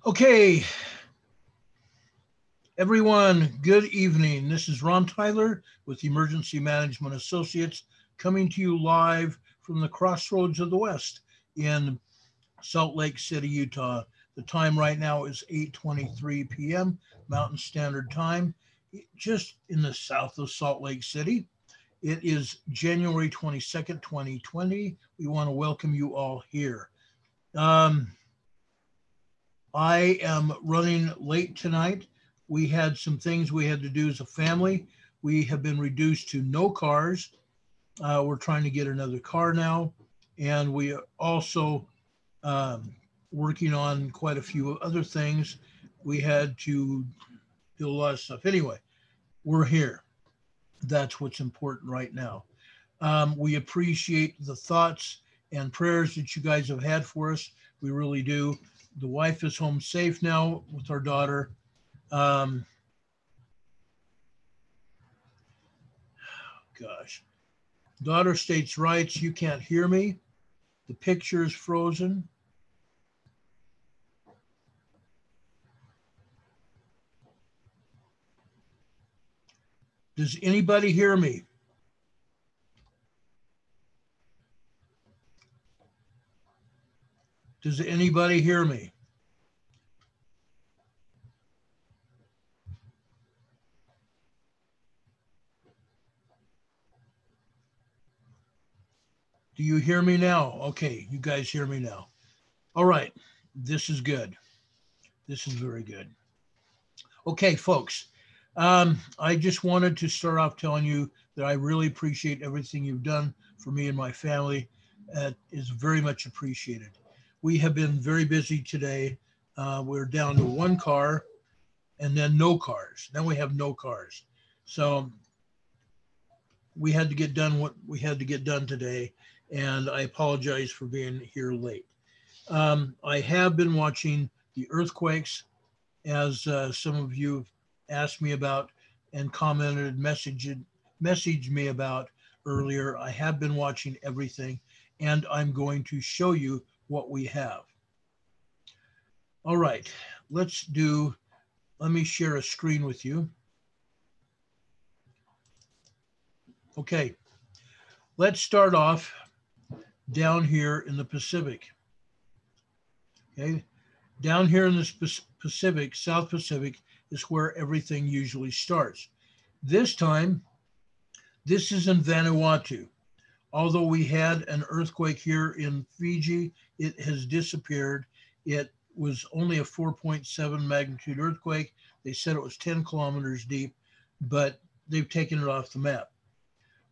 Okay, everyone, good evening. This is Ron Tyler with Emergency Management Associates coming to you live from the crossroads of the West in Salt Lake City, Utah. The time right now is 8:23 p.m. Mountain Standard Time, just in the south of Salt Lake City. It is January 22nd, 2020. We want to welcome you all here. Um, I am running late tonight. We had some things we had to do as a family. We have been reduced to no cars. We're trying to get another car now. And we are also um, working on quite a few other things. We had to do a lot of stuff. Anyway, we're here. That's what's important right now. We appreciate the thoughts and prayers that you guys have had for us. We really do. The wife is home safe now with our daughter. Um, gosh, daughter states rights. You can't hear me. The picture is frozen. Does anybody hear me? Does anybody hear me? Do you hear me now? Okay, you guys hear me now. All right, this is good. This is very good. Okay, folks, I just wanted to start off telling you that I really appreciate everything you've done for me and my family. It is very much appreciated. We have been very busy today. We're down to one car and then no cars. Then we have no cars. So we had to get done what we had to get done today. And I apologize for being here late. I have been watching the earthquakes, as some of you asked me about and commented, messaged me about earlier. I have been watching everything, and I'm going to show you what we have. All right, let me share a screen with you. Okay, let's start off down here in the Pacific. Okay, down here in the Pacific, South Pacific, is where everything usually starts. This time, this is in Vanuatu. Although we had an earthquake here in Fiji, it has disappeared. It was only a 4.7 magnitude earthquake. They said it was 10 kilometers deep, but they've taken it off the map.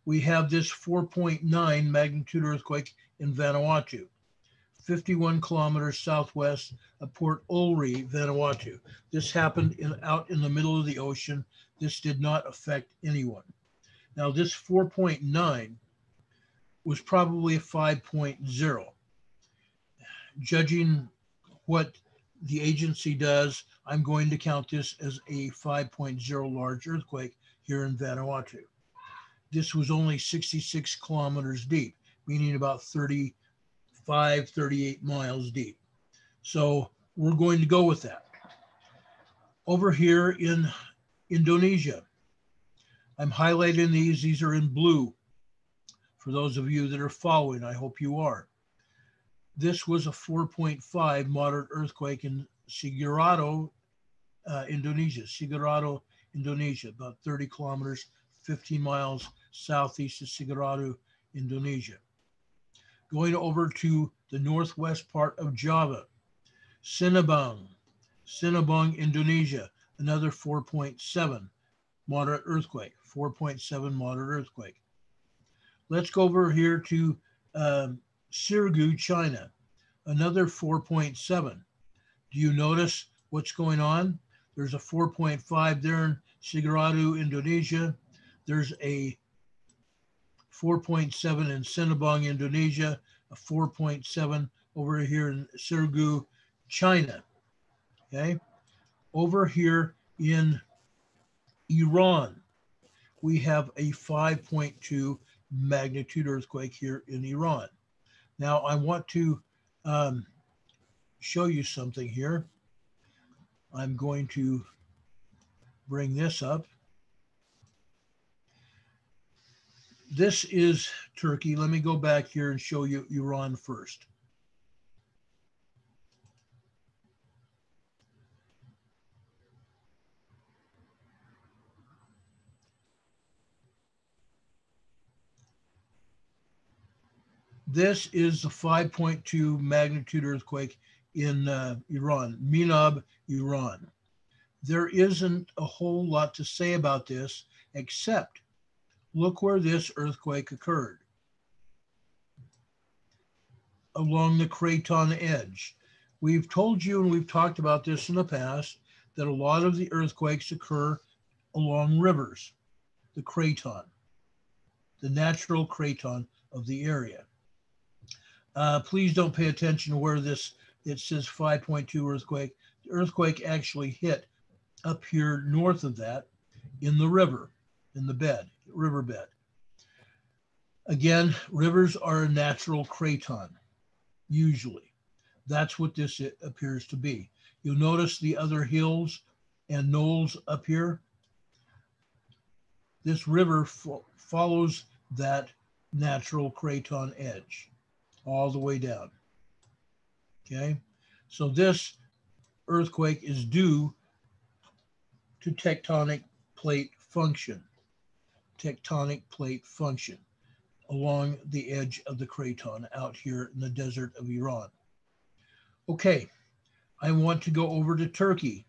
We have this 4.9 magnitude earthquake in Vanuatu, 51 kilometers southwest of Port Olry, Vanuatu. This happened out in the middle of the ocean. This did not affect anyone. Now, this 4.9 was probably a 5.0. Judging what the agency does, I'm going to count this as a 5.0 large earthquake here in Vanuatu. This was only 66 kilometers deep, meaning about 35, 38 miles deep. So we're going to go with that. Over here in Indonesia, I'm highlighting these. These are in blue. For those of you that are following, I hope you are. This was a 4.5 moderate earthquake in Sigurado, Indonesia. Sigurado, Indonesia, about 30 kilometers, 15 miles southeast of Sigurado, Indonesia. Going over to the northwest part of Java, Sinabang, Indonesia, another 4.7 moderate earthquake, 4.7 moderate earthquake. Let's go over here to Sirgu, China, another 4.7. Do you notice what's going on? There's a 4.5 there in Sigurado, Indonesia. There's a 4.7 in Sinabang, Indonesia, a 4.7 over here in Sirgu, China. Okay. Over here in Iran, we have a 5.2 magnitude earthquake here in Iran. Now, I want to show you something here. I'm going to bring this up. This is Turkey. Let me go back here and show you Iran first. This is the 5.2 magnitude earthquake in Iran, Minab, Iran. There isn't a whole lot to say about this, except look where this earthquake occurred. Along the Craton edge. We've told you, and we've talked about this in the past, that a lot of the earthquakes occur along rivers, the Craton, the natural Craton of the area. Please don't pay attention to where this, it says 5.2 earthquake. The earthquake actually hit up here north of that in the river, in the bed, riverbed. Again, rivers are a natural Craton, usually. That's what this appears to be. You'll notice the other hills and knolls up here. This river follows that natural Craton edge all the way down. Okay, so this earthquake is due to tectonic plate function along the edge of the Craton out here in the desert of Iran. Okay, I want to go over to Turkey.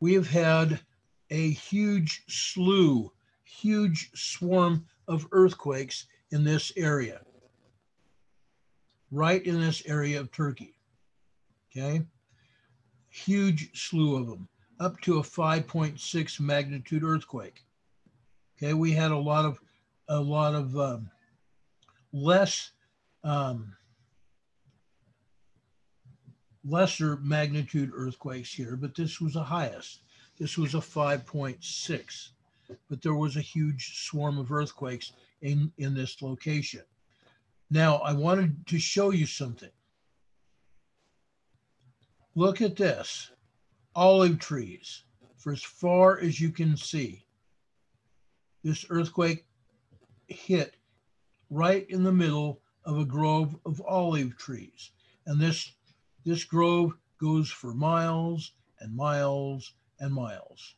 We have had a huge swarm of earthquakes in this area, right in this area of Turkey. Okay, huge slew of them, up to a 5.6 magnitude earthquake. Okay, we had a lot of lesser magnitude earthquakes here, but this was the highest. This was a 5.6, but there was a huge swarm of earthquakes in this location. Now, I wanted to show you something. Look at this, olive trees, for as far as you can see. This earthquake hit right in the middle of a grove of olive trees. And this grove goes for miles and miles and miles.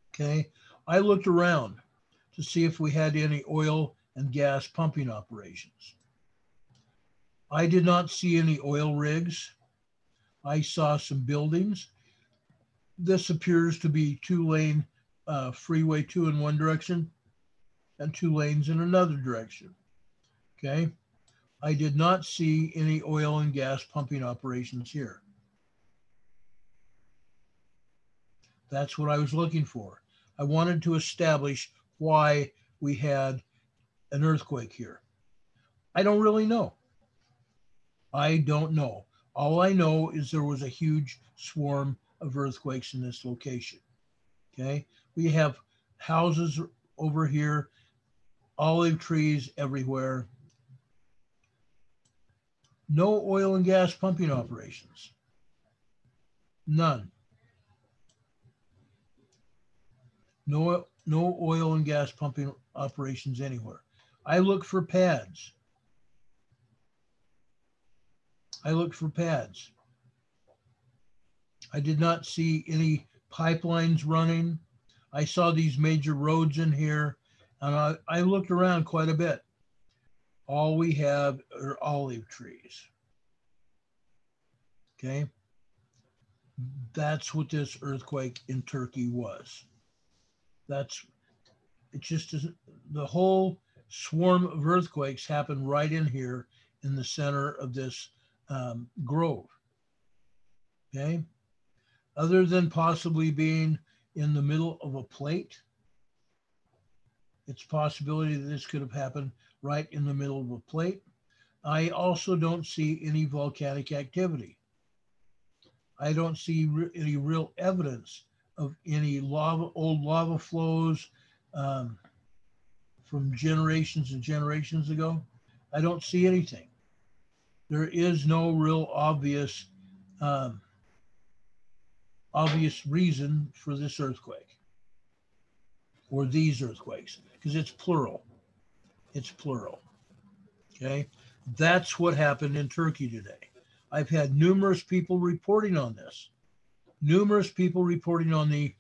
Okay, I looked around to see if we had any oil and gas pumping operations. I did not see any oil rigs. I saw some buildings. This appears to be 2-lane freeway 2 in one direction and 2 lanes in another direction. Okay, I did not see any oil and gas pumping operations here. That's what I was looking for. I wanted to establish why we had an earthquake here. I don't really know. I don't know. All I know is there was a huge swarm of earthquakes in this location. Okay, we have houses over here, olive trees everywhere. No oil and gas pumping operations. None. No oil and gas pumping operations anywhere. I looked for pads. I did not see any pipelines running. I saw these major roads in here, and I looked around quite a bit. All we have are olive trees. Okay, that's what this earthquake in Turkey was. It's just the whole swarm of earthquakes happened right in here in the center of this grove. Okay, other than possibly being in the middle of a plate, it's a possibility that this could have happened right in the middle of a plate. I also don't see any volcanic activity. I don't see any real evidence of any old lava flows from generations and generations ago. I don't see anything. There is no real um, obvious reason for this earthquake or these earthquakes, because it's plural. It's plural. Okay. That's what happened in Turkey today. I've had numerous people reporting on this, numerous people reporting on the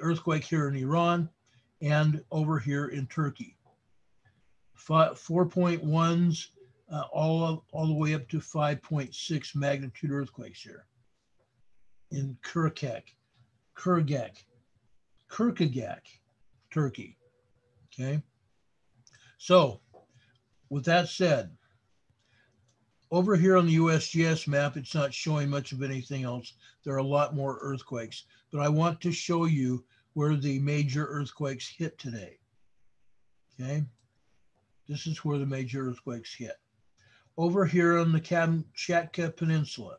earthquake here in Iran and over here in Turkey. 4.1s, all the way up to 5.6 magnitude earthquakes here in Kirkuk, Turkey. Okay. So with that said, over here on the USGS map, it's not showing much of anything else. There are a lot more earthquakes, but I want to show you where the major earthquakes hit today. Okay. This is where the major earthquakes hit. Over here on the Kamchatka Peninsula.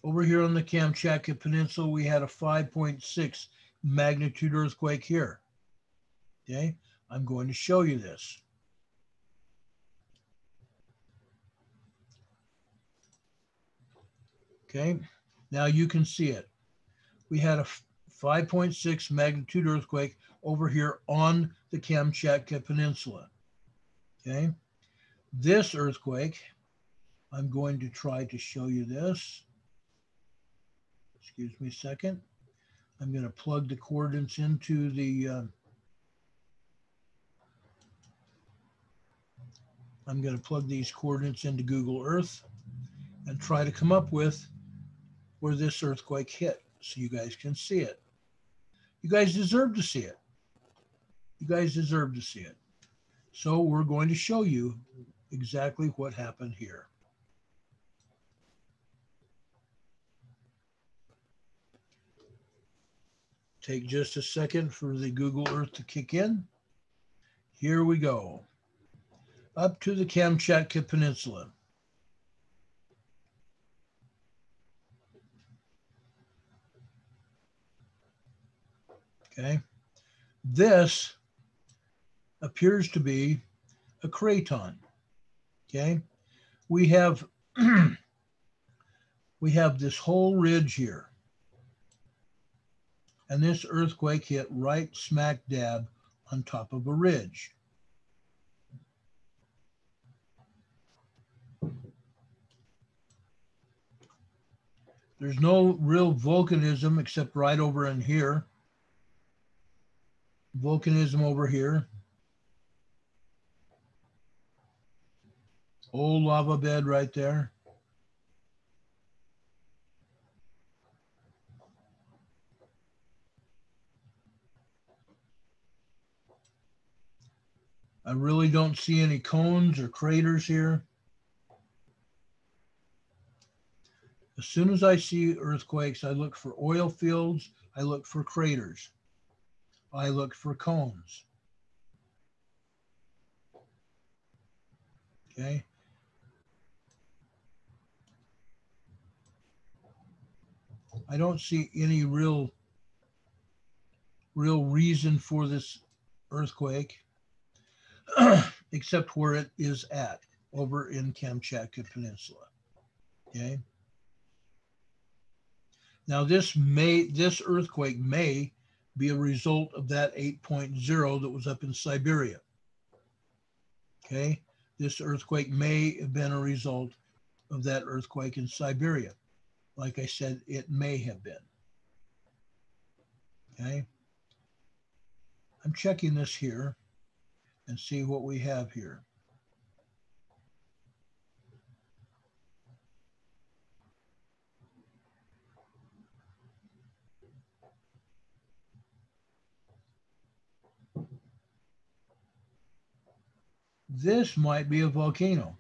Over here on the Kamchatka Peninsula, we had a 5.6 magnitude earthquake here. Okay, I'm going to show you this. Okay, now you can see it. We had a 5.6 magnitude earthquake over here on the Kamchatka Peninsula. Okay, this earthquake, I'm going to try to show you this. Excuse me a second. I'm going to plug the coordinates into the I'm going to plug these coordinates into Google Earth and try to come up with where this earthquake hit so you guys can see it. You guys deserve to see it. You guys deserve to see it. So we're going to show you exactly what happened here. Take just a second for the Google Earth to kick in. Here we go. Up to the Kamchatka Peninsula. Okay. This appears to be a craton. Okay. We have we have this whole ridge here. And this earthquake hit right smack dab on top of a ridge. There's no real volcanism except right over in here. Volcanism over here. Old lava bed right there. I really don't see any cones or craters here. As soon as I see earthquakes, I look for oil fields, I look for craters, I look for cones. Okay. I don't see any real reason for this earthquake except where it is at, over in Kamchatka Peninsula. Okay. Now this earthquake may be a result of that 8.0 that was up in Siberia. Okay. This earthquake may have been a result of that earthquake in Siberia. Like I said, it may have been. Okay. I'm checking this here and see what we have here. This might be a volcano.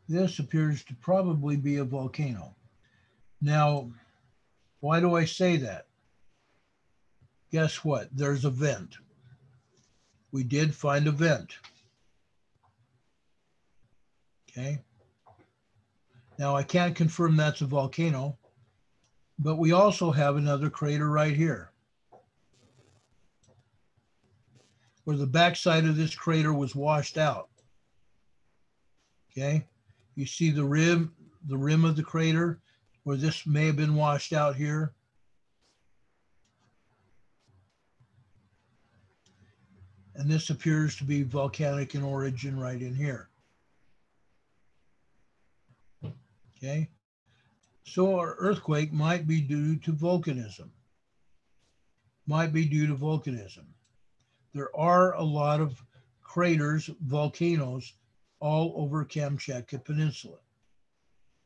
This appears to probably be a volcano. Now, why do I say that? Guess what? There's a vent. We did find a vent. Okay. Now, I can't confirm that's a volcano, But we also have another crater right here, where the backside of this crater was washed out. Okay, you see the rim of the crater where this may have been washed out here. And this appears to be volcanic in origin right in here. Okay, so our earthquake might be due to volcanism. There are a lot of craters, volcanoes, all over Kamchatka Peninsula.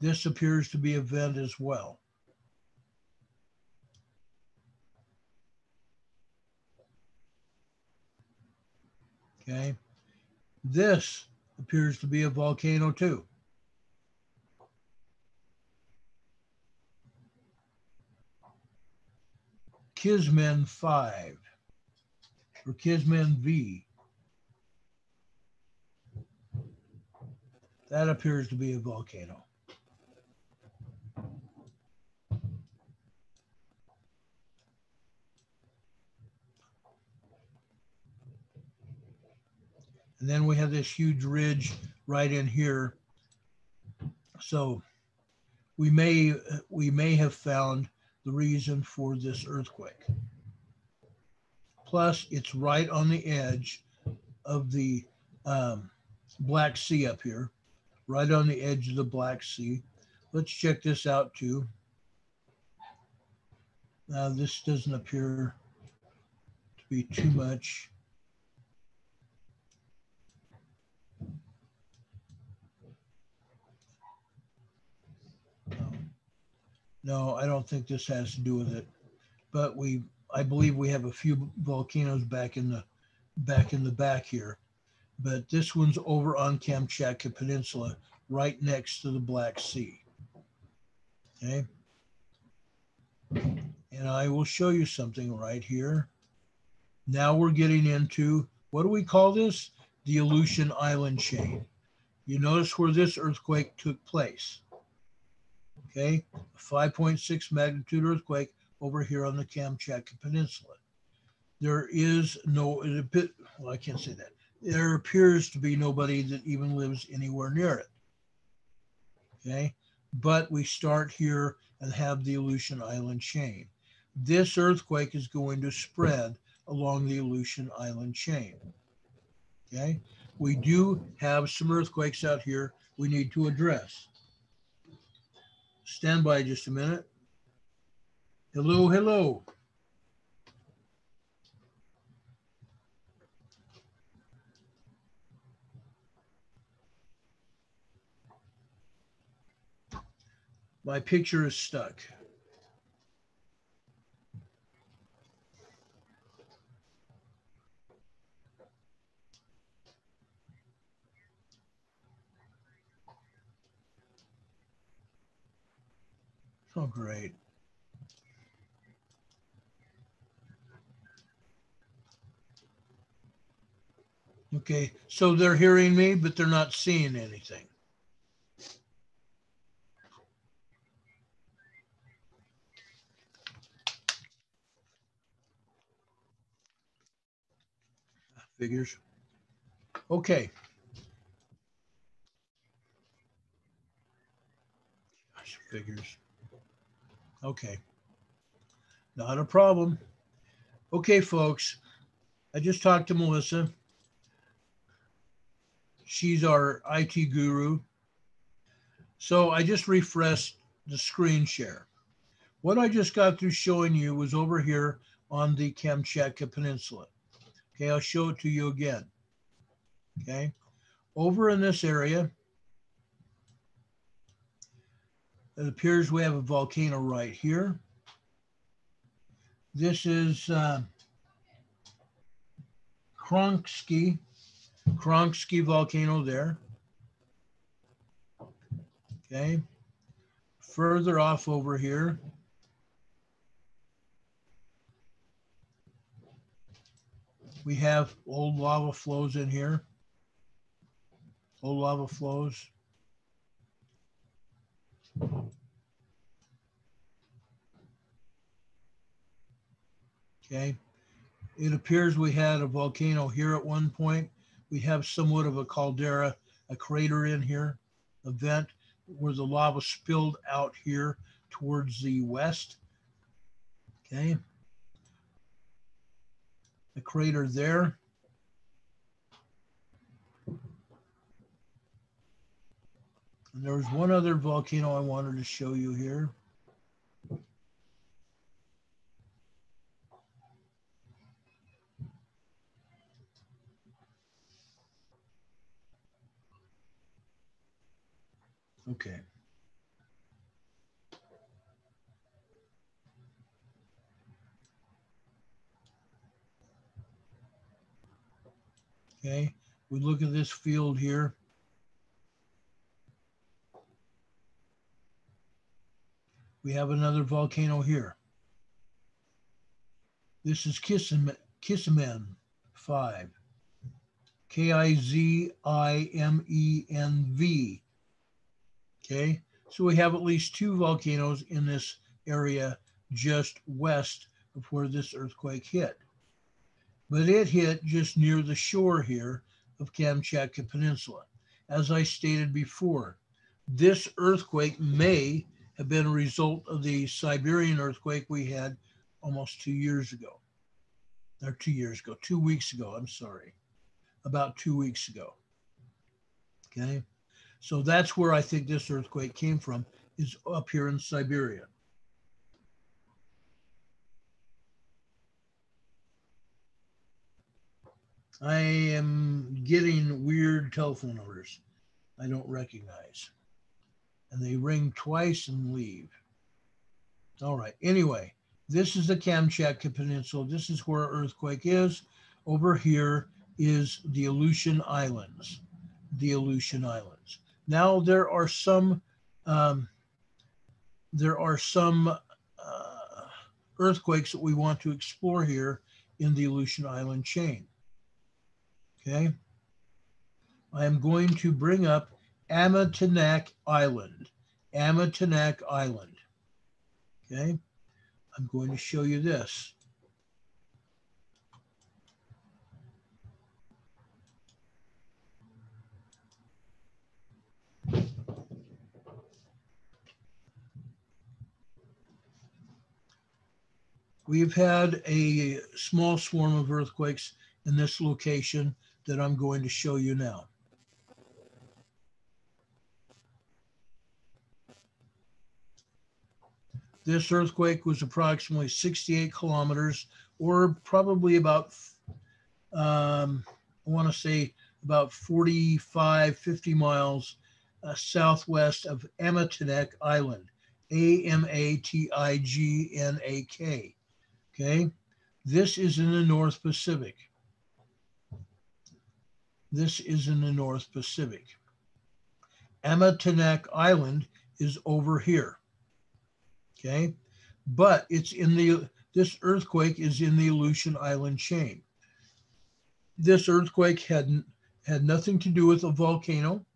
This appears to be a vent as well. Okay, this appears to be a volcano too. Kismen 5 or Kismen V. That appears to be a volcano. And then we have this huge ridge right in here. So we may have found the reason for this earthquake. Plus, it's right on the edge of the Black Sea up here, right on the edge of the Black Sea. Let's check this out too. Now, this doesn't appear to be too much. No, I don't think this has to do with it. But I believe we have a few volcanoes back in the back here. But this one's over on Kamchatka Peninsula, right next to the Black Sea. Okay. And I will show you something right here. Now we're getting into, what do we call this? The Aleutian Island chain. You notice where this earthquake took place. Okay, a 5.6 magnitude earthquake over here on the Kamchatka Peninsula. There is no, well, I can't say that. There appears to be nobody that even lives anywhere near it. Okay, but we start here and have the Aleutian Island chain. This earthquake is going to spread along the Aleutian Island chain. Okay, we do have some earthquakes out here we need to address. Stand by just a minute. Hello, hello. My picture is stuck. Oh, great. Okay, so they're hearing me, but they're not seeing anything. Figures. Okay. Gosh, figures. Okay. Not a problem. Okay, folks. I just talked to Melissa. She's our IT guru. So I just refreshed the screen share. What I just got through showing you was over here on the Kamchatka Peninsula. Okay, I'll show it to you again. Okay, over in this area, it appears we have a volcano right here. This is Kronski volcano there. Okay, further off over here, we have old lava flows in here. Old lava flows. Okay. It appears we had a volcano here at one point. We have somewhat of a caldera, a crater in here, a vent where the lava spilled out here towards the west. Okay. A crater there. And there was one other volcano I wanted to show you here. Okay. Okay. We look at this field here. We have another volcano here. This is Kizimen 5. Kizimenv. Okay. So we have at least two volcanoes in this area just west of where this earthquake hit. But it hit just near the shore here of Kamchatka Peninsula. As I stated before, this earthquake may have been a result of the Siberian earthquake we had almost 2 years ago. Or 2 years ago, 2 weeks ago, I'm sorry. About 2 weeks ago. Okay. So that's where I think this earthquake came from, is up here in Siberia. I am getting weird telephone numbers I don't recognize. And they ring twice and leave. All right. Anyway, this is the Kamchatka Peninsula. This is where our earthquake is. Over here is the Aleutian Islands. The Aleutian Islands. Now there are some earthquakes that we want to explore here in the Aleutian Island chain. Okay. I am going to bring up Amitinak Island. Amitinak Island. Okay. I'm going to show you this. We've had a small swarm of earthquakes in this location that I'm going to show you now. This earthquake was approximately 68 kilometers, or probably about, I want to say about 45, 50 miles southwest of Amitinak Island, Amatignak. Okay, this is in the North Pacific. This is in the North Pacific. Amitinak Island is over here. Okay, but it's in this earthquake is in the Aleutian Island chain. This earthquake had nothing to do with a volcano.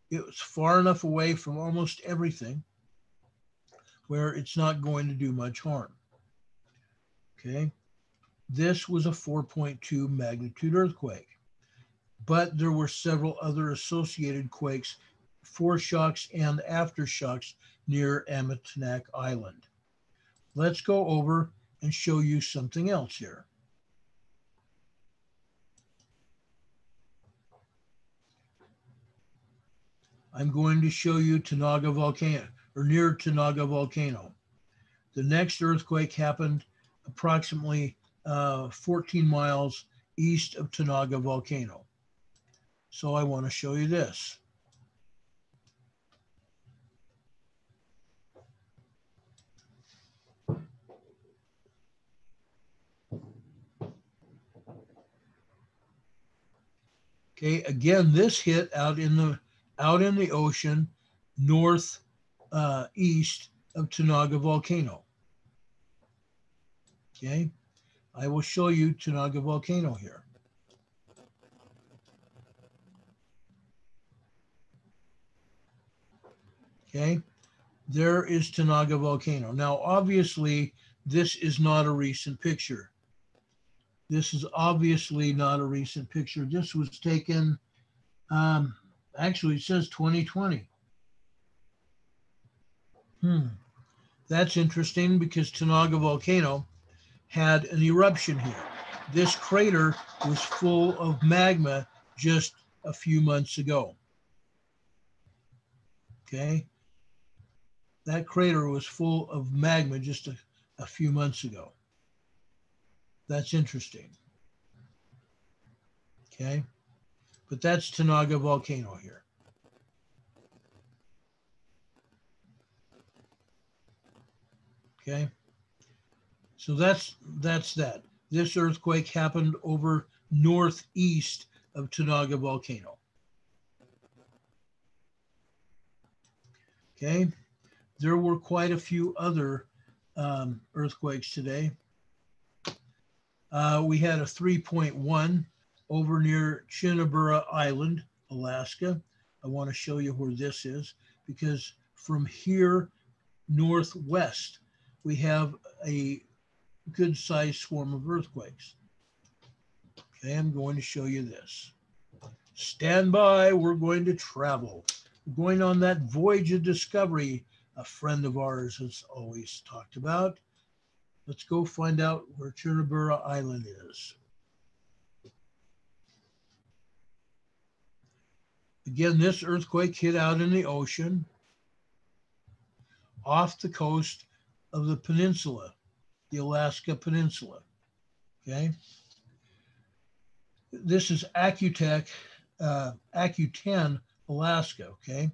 It was far enough away from almost everything where it's not going to do much harm. Okay, this was a 4.2 magnitude earthquake, but there were several other associated quakes, foreshocks and aftershocks near Amitinak Island. Let's go over and show you something else here. I'm going to show you Tanaga Volcano, or near Tanaga Volcano. The next earthquake happened approximately 14 miles east of Tanaga Volcano. So I want to show you this. Okay, again, this hit out in the ocean north east of Tanaga Volcano. Okay, I will show you Tanaga Volcano here. Okay, there is Tanaga Volcano. Now, obviously, This is not a recent picture. This is obviously not a recent picture. This was taken, actually it says 2020. That's interesting because Tanaga Volcano had an eruption here. This crater was full of magma just a few months ago. Okay. That crater was full of magma just a few months ago. That's interesting. Okay. But that's Tanaga Volcano here. Okay. So that's that. This earthquake happened over northeast of Tanaga Volcano. Okay. There were quite a few other earthquakes today. We had a 3.1 over near Chinabura Island, Alaska. I want to show you where this is because from here northwest, we have a good sized swarm of earthquakes. Okay, I'm going to show you this. Stand by, we're going to travel. We're going on that voyage of discovery a friend of ours has always talked about. Let's go find out where Chinabura Island is. Again, this earthquake hit out in the ocean off the coast of the peninsula, the Alaska Peninsula. Okay. This is Accutech, Accuten, Alaska. Okay.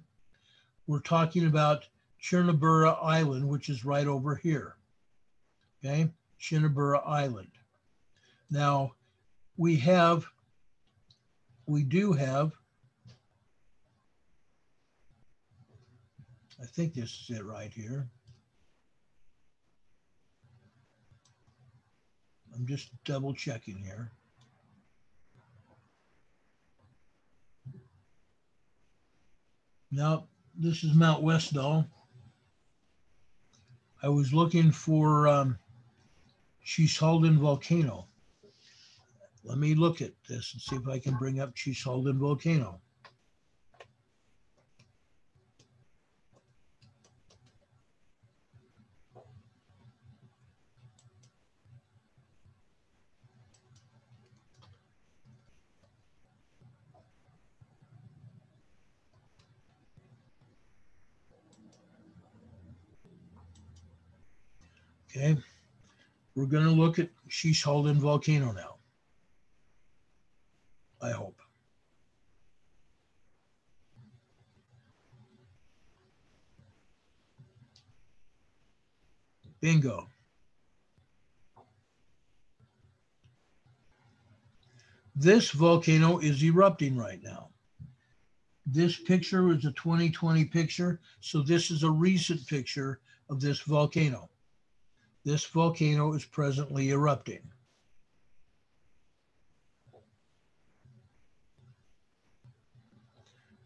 We're talking about Chinabura Island, which is right over here. Okay. Chinabura Island. Now, we do have, I think this is it right here. I'm just double checking here. Now, this is Mount Westdahl. I was looking for Cheeshalden Volcano. Let me look at this and see if I can bring up Cheeshalden Volcano. Okay, we're going to look at Cheeshalden Volcano now. I hope. Bingo. This volcano is erupting right now. This picture was a 2020 picture, so this is a recent picture of this volcano. This volcano is presently erupting.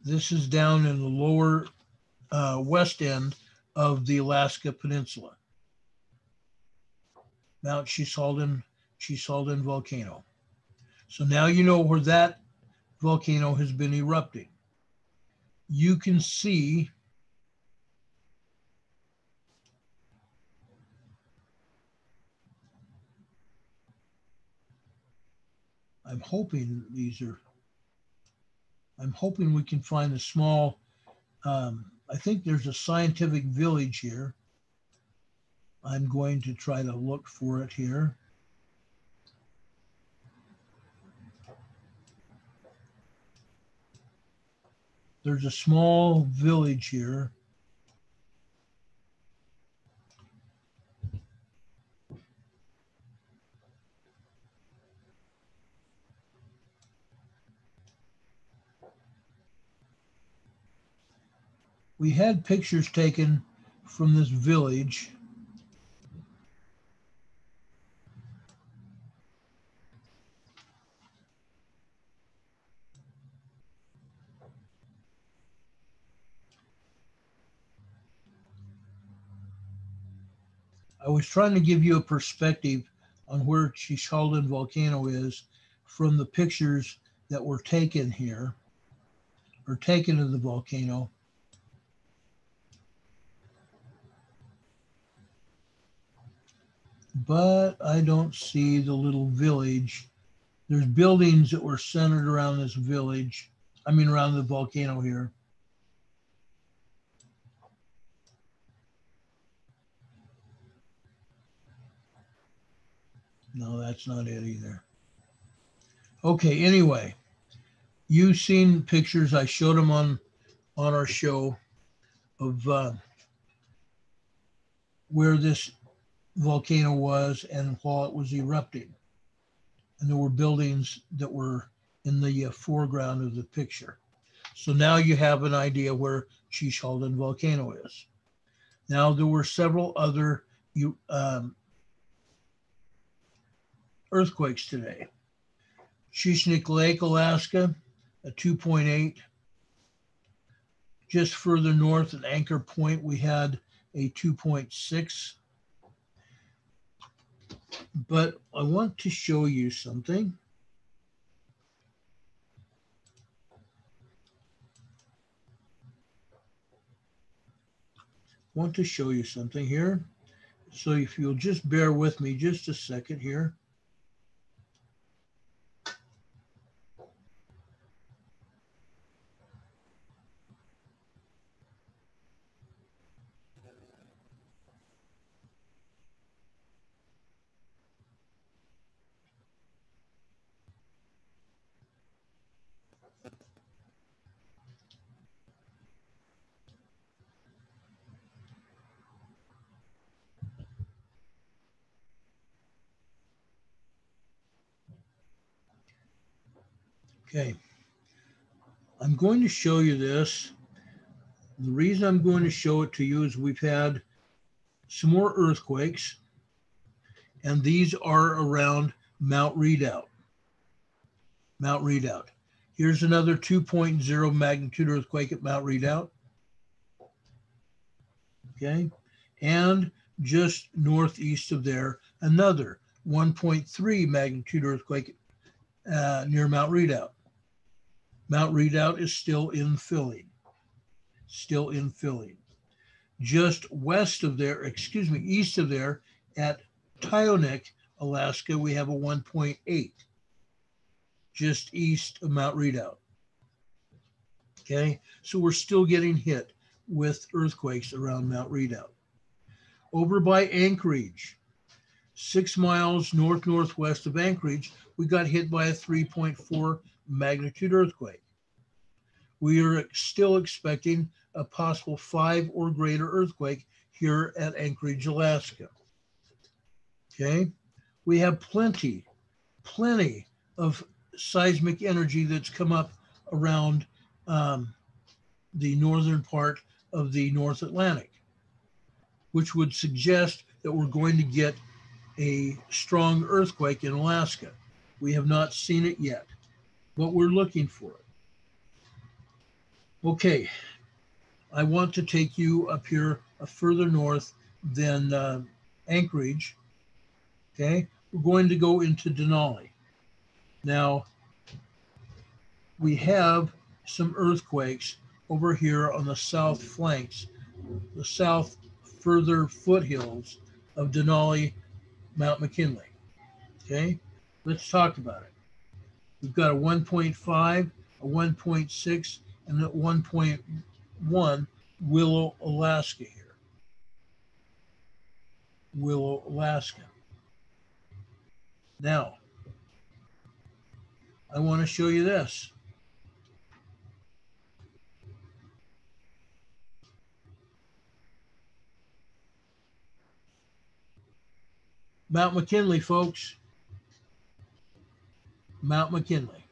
This is down in the lower west end of the Alaska Peninsula. Mount Cheeshalden Volcano. So now you know where that volcano has been erupting. You can see I'm hoping we can find a small, I think there's a scientific village here. I'm going to try to look for it here. There's a small village here. We had pictures taken from this village. I was trying to give you a perspective on where Chichaldin volcano is from the pictures that were taken here, or taken of the volcano. But I don't see the little village. There's buildings that were centered around this village. I mean, around the volcano here. No, that's not it either. Okay, anyway, you've seen pictures. I showed them on our show of where this volcano was and while it was erupting. And there were buildings that were in the foreground of the picture. So now you have an idea where Chichaldin volcano is. Now there were several other earthquakes today. Shishnik Lake, Alaska, a 2.8. Just further north at Anchor Point, we had a 2.6. But I want to show you something. Want to show you something here. So if you'll just bear with me just a second here. Okay, I'm going to show you this. The reason I'm going to show it to you is we've had some more earthquakes, and these are around Mount Redoubt. Mount Redoubt. Here's another 2.0 magnitude earthquake at Mount Redoubt. Okay, and just northeast of there, another 1.3 magnitude earthquake near Mount Redoubt. Mount Redoubt is still infilling. Still infilling. Just west of there, excuse me, east of there at Tyonek, Alaska, we have a 1.8. Just east of Mount Redoubt. Okay, so we're still getting hit with earthquakes around Mount Redoubt. Over by Anchorage, 6 miles northwest of Anchorage, we got hit by a 3.4 magnitude earthquake. We are still expecting a possible 5 or greater earthquake here at Anchorage, Alaska. Okay, we have plenty of seismic energy that's come up around the northern part of the North Atlantic, which would suggest that we're going to get a strong earthquake in Alaska. We have not seen it yet, but we're looking for it. Okay, I want to take you up here further north than Anchorage. Okay, we're going to go into Denali. Now, we have some earthquakes over here on the south flanks, the south further foothills of Denali, Mount McKinley. Okay, let's talk about it. We've got a 1.5, a 1.6, and a 1.1 Willow, Alaska here. Willow, Alaska. Now, I want to show you this. Mount McKinley, folks. Mount McKinley.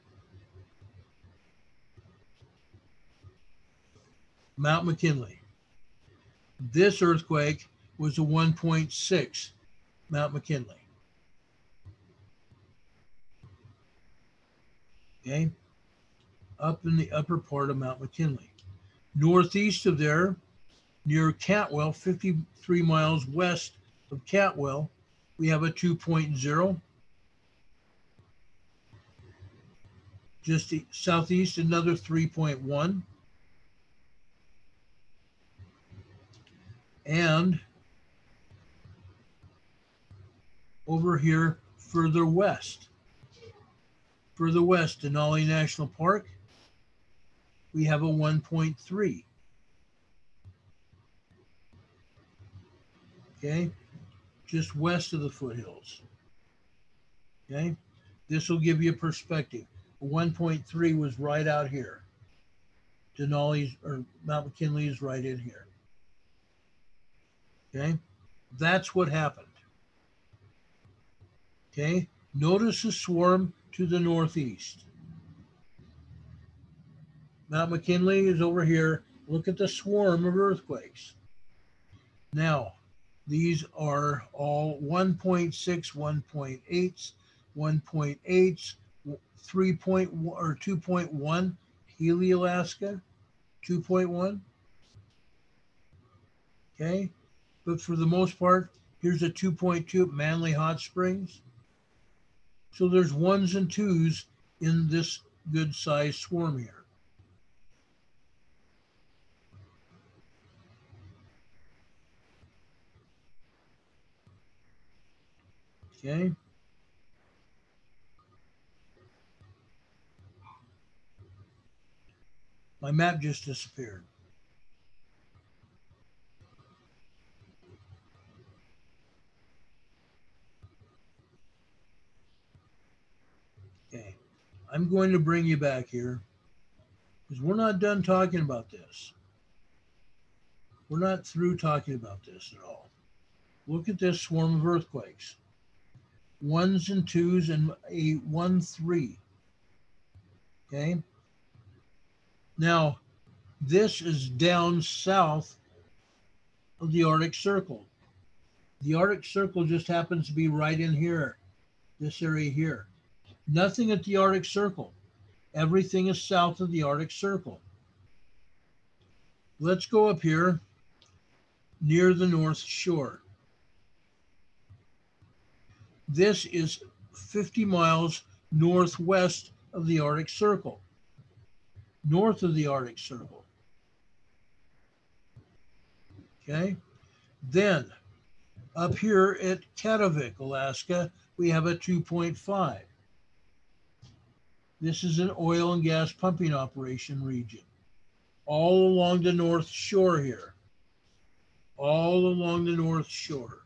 Mount McKinley. This earthquake was a 1.6 Mount McKinley. Okay, up in the upper part of Mount McKinley. Northeast of there, near Cantwell, 53 miles west of Catwell, we have a 2.0. Just southeast, another 3.1. And over here, further west, Denali National Park, we have a 1.3. Okay, just west of the foothills. Okay, this will give you a perspective. 1.3 was right out here. Denali's or Mount McKinley is right in here. Okay, that's what happened. Okay, notice the swarm to the northeast. Mount McKinley is over here. Look at the swarm of earthquakes. Now, these are all 1.6, 1.8s, 1.8s, 3.1 or 2.1, Healy, Alaska, 2.1. Okay, but for the most part, here's a 2.2 at Manly Hot Springs. So there's ones and twos in this good sized swarm here. Okay. My map just disappeared. Okay. I'm going to bring you back here because we're not done talking about this. We're not through talking about this at all. Look at this swarm of earthquakes. Ones and twos and a 1-3. Okay. Now, this is down south of the Arctic Circle. The Arctic Circle just happens to be right in here, this area here. Nothing at the Arctic Circle. Everything is south of the Arctic Circle. Let's go up here near the North Shore. This is 50 miles northwest of the Arctic Circle, north of the Arctic Circle. Okay. Then up here at Katovik, Alaska, we have a 2.5. This is an oil and gas pumping operation region, all along the North Shore here, all along the North Shore.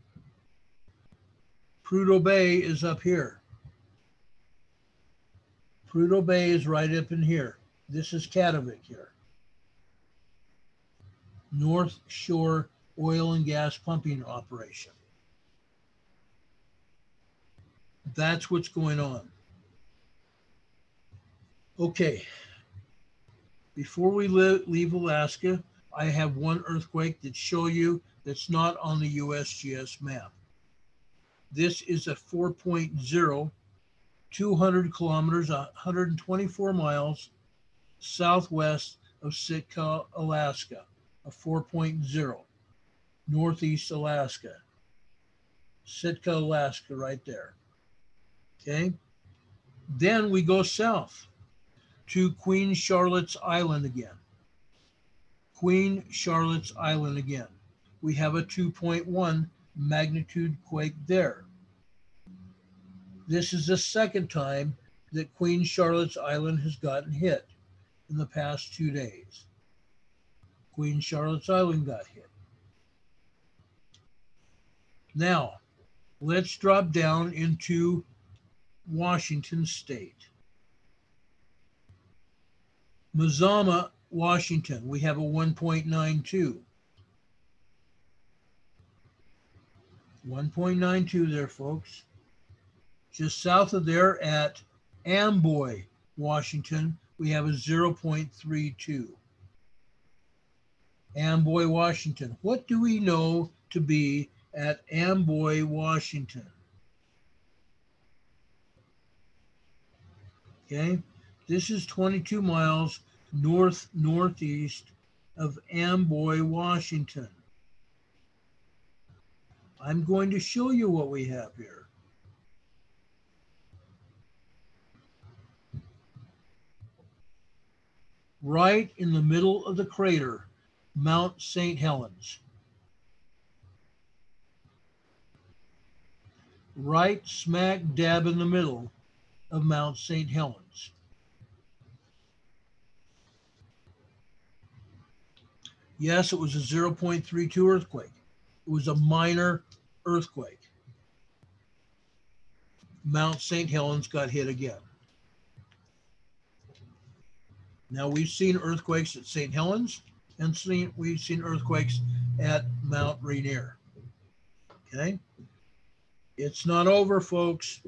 Prudhoe Bay is up here. Prudhoe Bay is right up in here. This is Katovik here. North Shore oil and gas pumping operation. That's what's going on. Okay. Before we leave Alaska, I have one earthquake that show you that's not on the USGS map. This is a 4.0, 200 kilometers, 124 miles southwest of Sitka, Alaska, a 4.0, northeast Alaska. Sitka, Alaska, right there. Okay. Then we go south to Queen Charlotte's Island again. Queen Charlotte's Island again. We have a 2.1 magnitude quake there. This is the second time that Queen Charlotte's Island has gotten hit in the past 2 days. Queen Charlotte's Island got hit. Now, let's drop down into Washington State. Mazama, Washington, we have a 1.92. 1.92 there, folks. Just south of there at Amboy, Washington, we have a 0.32. Amboy, Washington. What do we know to be at Amboy, Washington? Okay, this is 22 miles northeast of Amboy, Washington. I'm going to show you what we have here. Right in the middle of the crater, Mount St. Helens. Right smack dab in the middle of Mount St. Helens. Yes, it was a 0.32 earthquake. It was a minor earthquake. Mount St. Helens got hit again. Now we've seen earthquakes at St. Helens and we've seen earthquakes at Mount Rainier. Okay. It's not over, folks.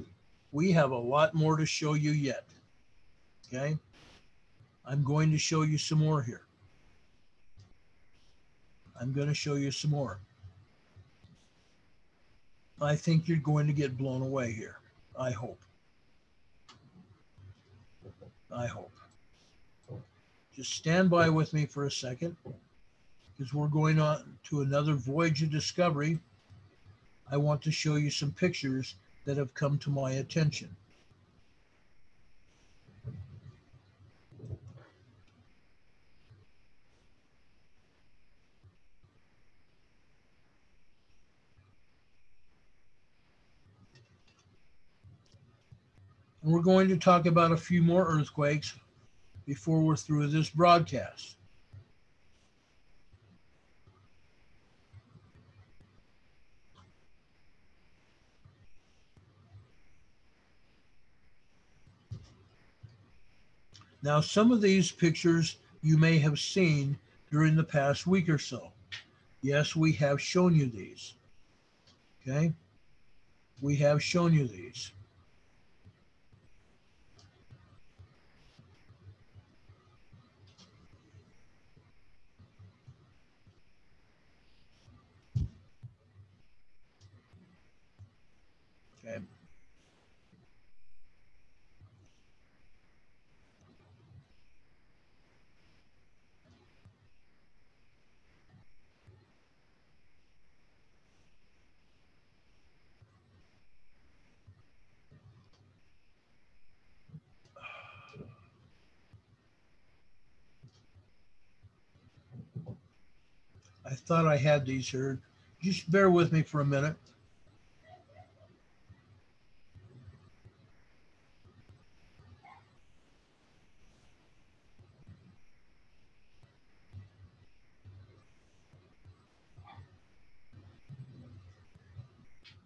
We have a lot more to show you yet. Okay. I'm going to show you some more here. I'm going to show you some more. I think you're going to get blown away here. I hope. I hope. Just stand by with me for a second, because we're going on to another voyage of discovery. I want to show you some pictures that have come to my attention. And we're going to talk about a few more earthquakes before we're through this broadcast. Now, some of these pictures you may have seen during the past week or so. Yes, we have shown you these. Okay? We have shown you these. Okay. I thought I had these here. Just bear with me for a minute.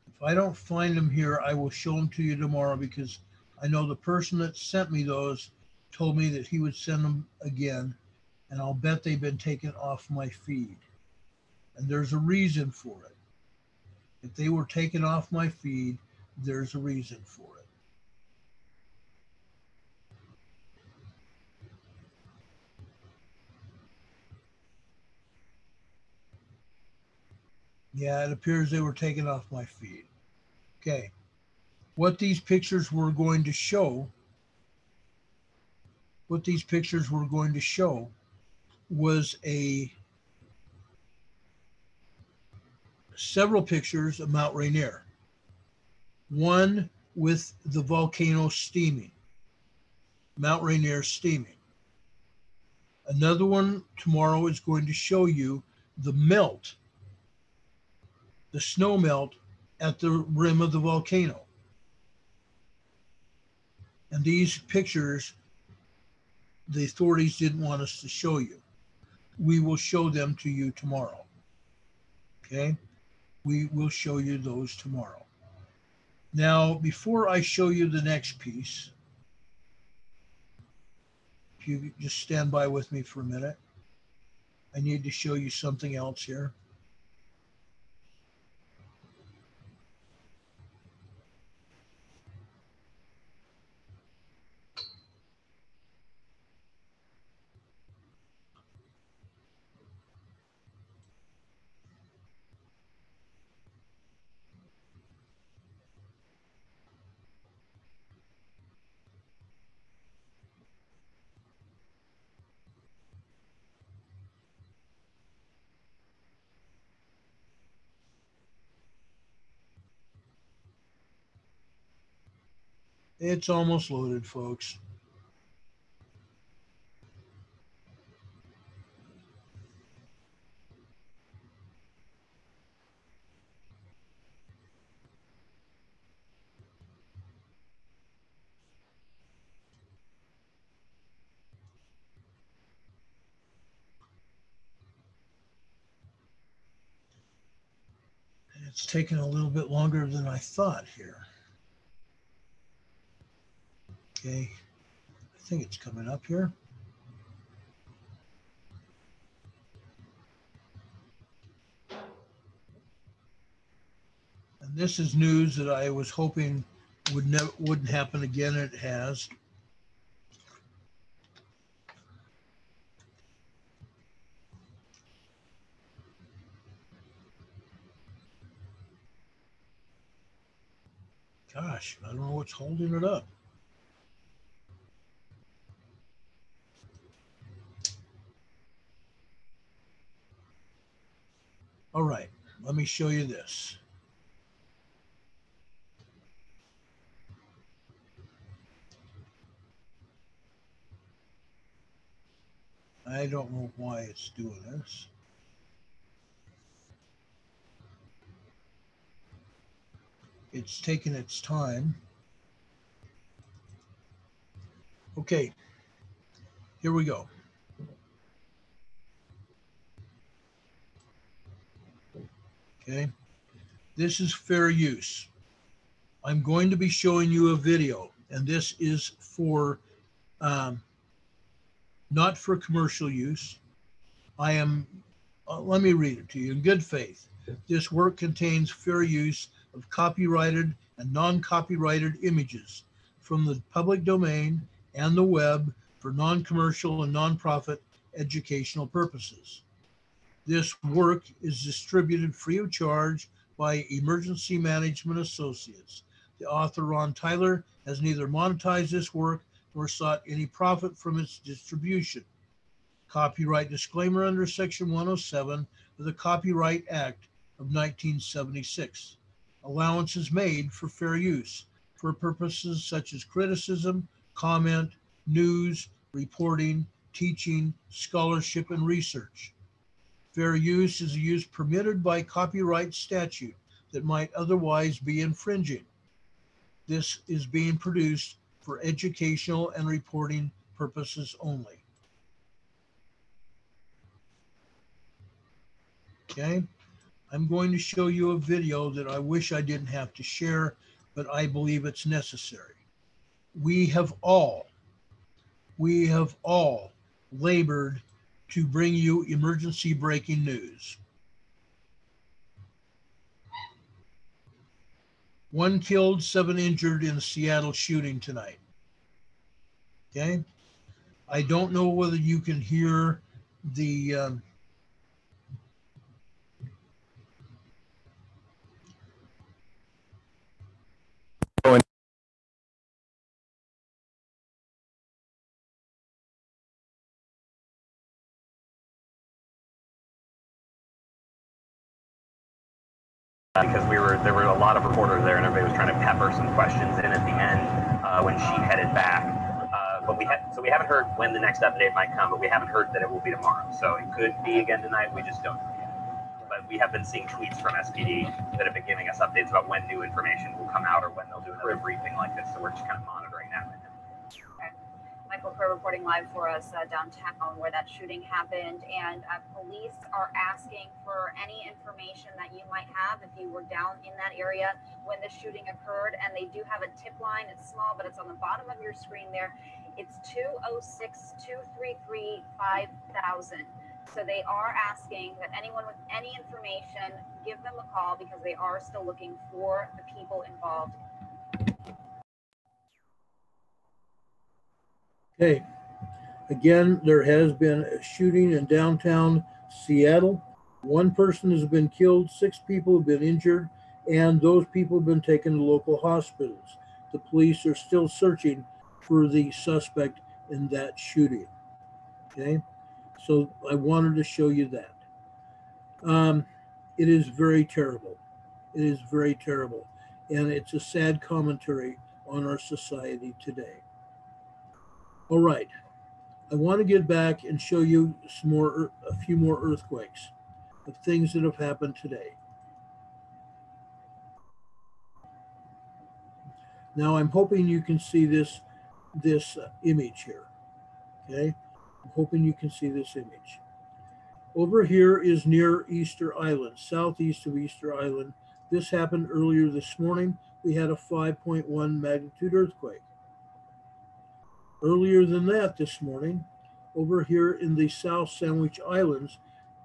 If I don't find them here, I will show them to you tomorrow, because I know the person that sent me those told me that he would send them again, and I'll bet they've been taken off my feed. And there's a reason for it. If they were taken off my feed, there's a reason for it. Yeah, it appears they were taken off my feed. Okay. What these pictures were going to show, was several pictures of Mount Rainier. One with the volcano steaming, Mount Rainier steaming. Another one tomorrow is going to show you the melt, the snow melt at the rim of the volcano. And these pictures, the authorities didn't want us to show you. We will show them to you tomorrow. Okay? We will show you those tomorrow. Now, before I show you the next piece, if you just stand by with me for a minute, I need to show you something else here. It's almost loaded, folks. It's taking a little bit longer than I thought here. Okay, I think it's coming up here. And this is news that I was hoping wouldn't happen again. It has. Gosh, I don't know what's holding it up. All right, let me show you this. I don't know why it's doing this. It's taking its time. Okay, here we go. Okay, this is fair use. I'm going to be showing you a video, and this is for not for commercial use. Let me read it to you. In good faith, this work contains fair use of copyrighted and non-copyrighted images from the public domain and the web for non-commercial and non-profit educational purposes. This work is distributed free of charge by Emergency Management Associates. The author, Ron Tyler, has neither monetized this work nor sought any profit from its distribution. Copyright disclaimer under Section 107 of the Copyright Act of 1976. Allowance is made for fair use for purposes such as criticism, comment, news, reporting, teaching, scholarship, and research. Fair use is a use permitted by copyright statute that might otherwise be infringing. This is being produced for educational and reporting purposes only. Okay, I'm going to show you a video that I wish I didn't have to share, but I believe it's necessary. We have all labored to bring you emergency breaking news. 1 killed, 7 injured in the Seattle shooting tonight. Okay, I don't know whether you can hear the because there were a lot of reporters there and everybody was trying to pepper some questions in at the end when she headed back. But we haven't heard when the next update might come, but we haven't heard that it will be tomorrow. So it could be again tonight. We just don't know yet. But we have been seeing tweets from SPD that have been giving us updates about when new information will come out or when they'll do another briefing like this. So we're just kind of monitoring that right now. Michael Kerr reporting live for us downtown where that shooting happened, and police are asking for any information that you might have if you were down in that area when the shooting occurred. And they do have a tip line. It's small, but it's on the bottom of your screen there. It's 206-233-5000. So they are asking that anyone with any information, give them a call because they are still looking for the people involved. Okay, again, there has been a shooting in downtown Seattle. 1 person has been killed, 6 people have been injured, and those people have been taken to local hospitals. The police are still searching for the suspect in that shooting. Okay, so I wanted to show you that. It is very terrible. It is very terrible. And it's a sad commentary on our society today. All right, I want to get back and show you a few more earthquakes of things that have happened today. Now I'm hoping you can see this image here. Okay, I'm hoping you can see this image. Over here is near Easter Island, southeast of Easter Island. This happened earlier this morning. We had a 5.1 magnitude earthquake. Earlier than that this morning, over here in the South Sandwich Islands,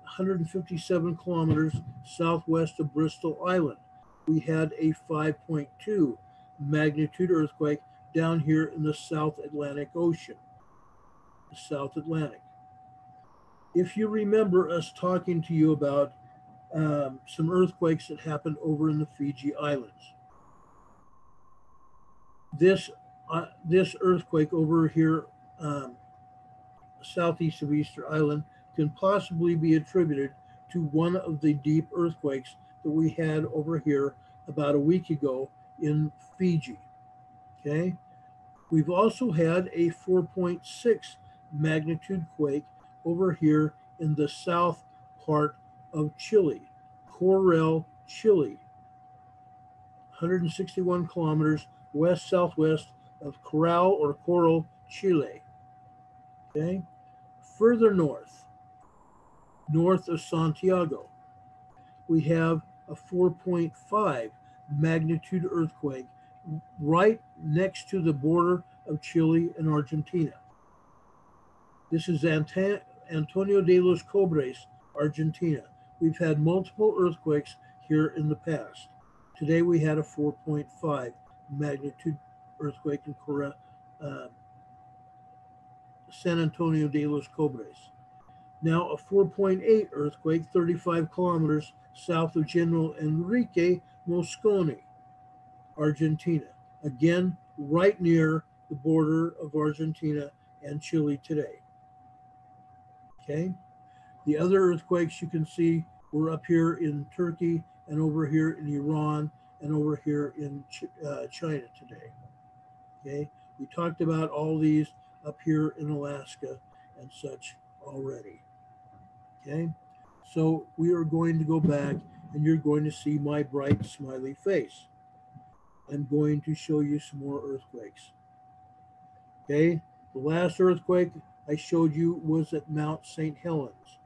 157 kilometers southwest of Bristol Island, we had a 5.2 magnitude earthquake down here in the South Atlantic Ocean, the South Atlantic. If you remember us talking to you about some earthquakes that happened over in the Fiji Islands, this earthquake over here southeast of Easter Island can possibly be attributed to one of the deep earthquakes that we had over here about a week ago in Fiji. Okay, we've also had a 4.6 magnitude quake over here in the south part of Chile, Corel, Chile, 161 kilometers west southwest of Coral, Chile. Okay, further north of Santiago, we have a 4.5 magnitude earthquake right next to the border of Chile and Argentina. This is Antonio de los Cobres, Argentina. We've had multiple earthquakes here in the past. Today we had a 4.5 magnitude earthquake in San Antonio de los Cobres. Now a 4.8 earthquake 35 kilometers south of General Enrique Mosconi, Argentina. Again, right near the border of Argentina and Chile today. Okay, the other earthquakes you can see were up here in Turkey and over here in Iran and over here in China today. Okay, we talked about all these up here in Alaska and such already. Okay, so we are going to go back and you're going to see my bright smiley face. I'm going to show you some more earthquakes. Okay, the last earthquake I showed you was at Mount St. Helens.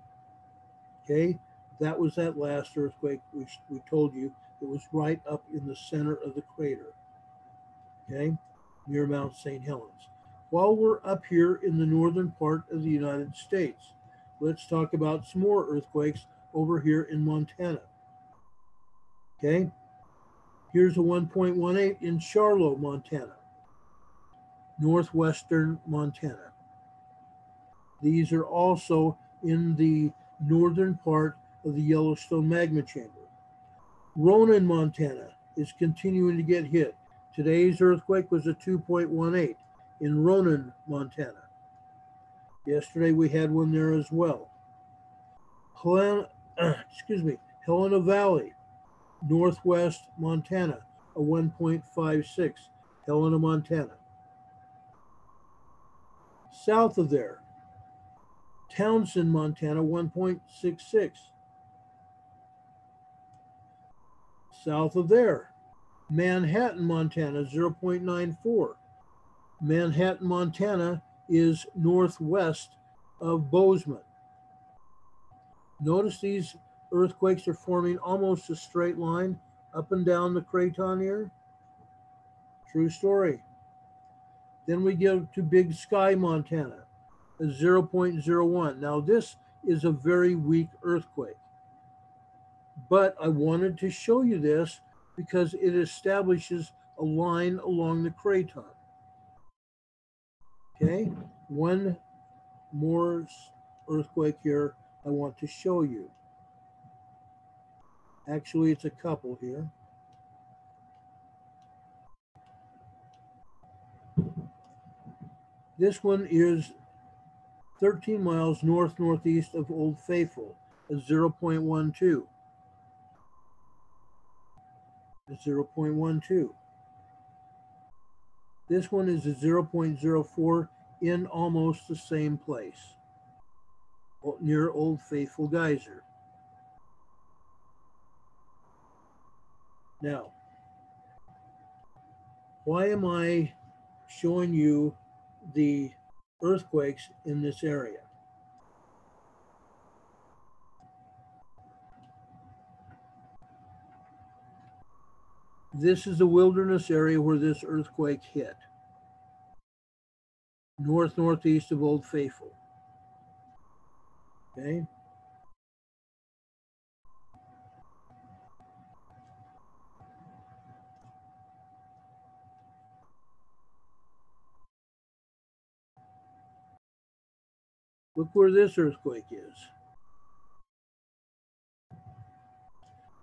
Okay, that was that last earthquake which we told you it was right up in the center of the crater. Okay, near Mount St. Helens. While we're up here in the northern part of the United States, let's talk about some more earthquakes over here in Montana. Okay, here's a 1.18 in Charlotte, Montana, northwestern Montana. These are also in the northern part of the Yellowstone magma chamber. Ronan, Montana is continuing to get hit. Today's earthquake was a 2.18 in Ronan, Montana. Yesterday we had one there as well. Helena Valley, northwest Montana, a 1.56, Helena, Montana. South of there, Townsend, Montana, 1.66. South of there, Manhattan, Montana, 0.94. Manhattan, Montana is northwest of Bozeman. Notice these earthquakes are forming almost a straight line up and down the craton here. True story. Then we get to Big Sky, Montana, a 0.01. Now this is a very weak earthquake, but I wanted to show you this because it establishes a line along the craton. Okay, one more earthquake here I want to show you. Actually, it's a couple here. This one is 13 miles northeast of Old Faithful, a 0.12. A 0.12. This one is a 0.04 in almost the same place, near Old Faithful Geyser. Now, why am I showing you the earthquakes in this area? This is the wilderness area where this earthquake hit. Northeast of Old Faithful. Okay. Look where this earthquake is.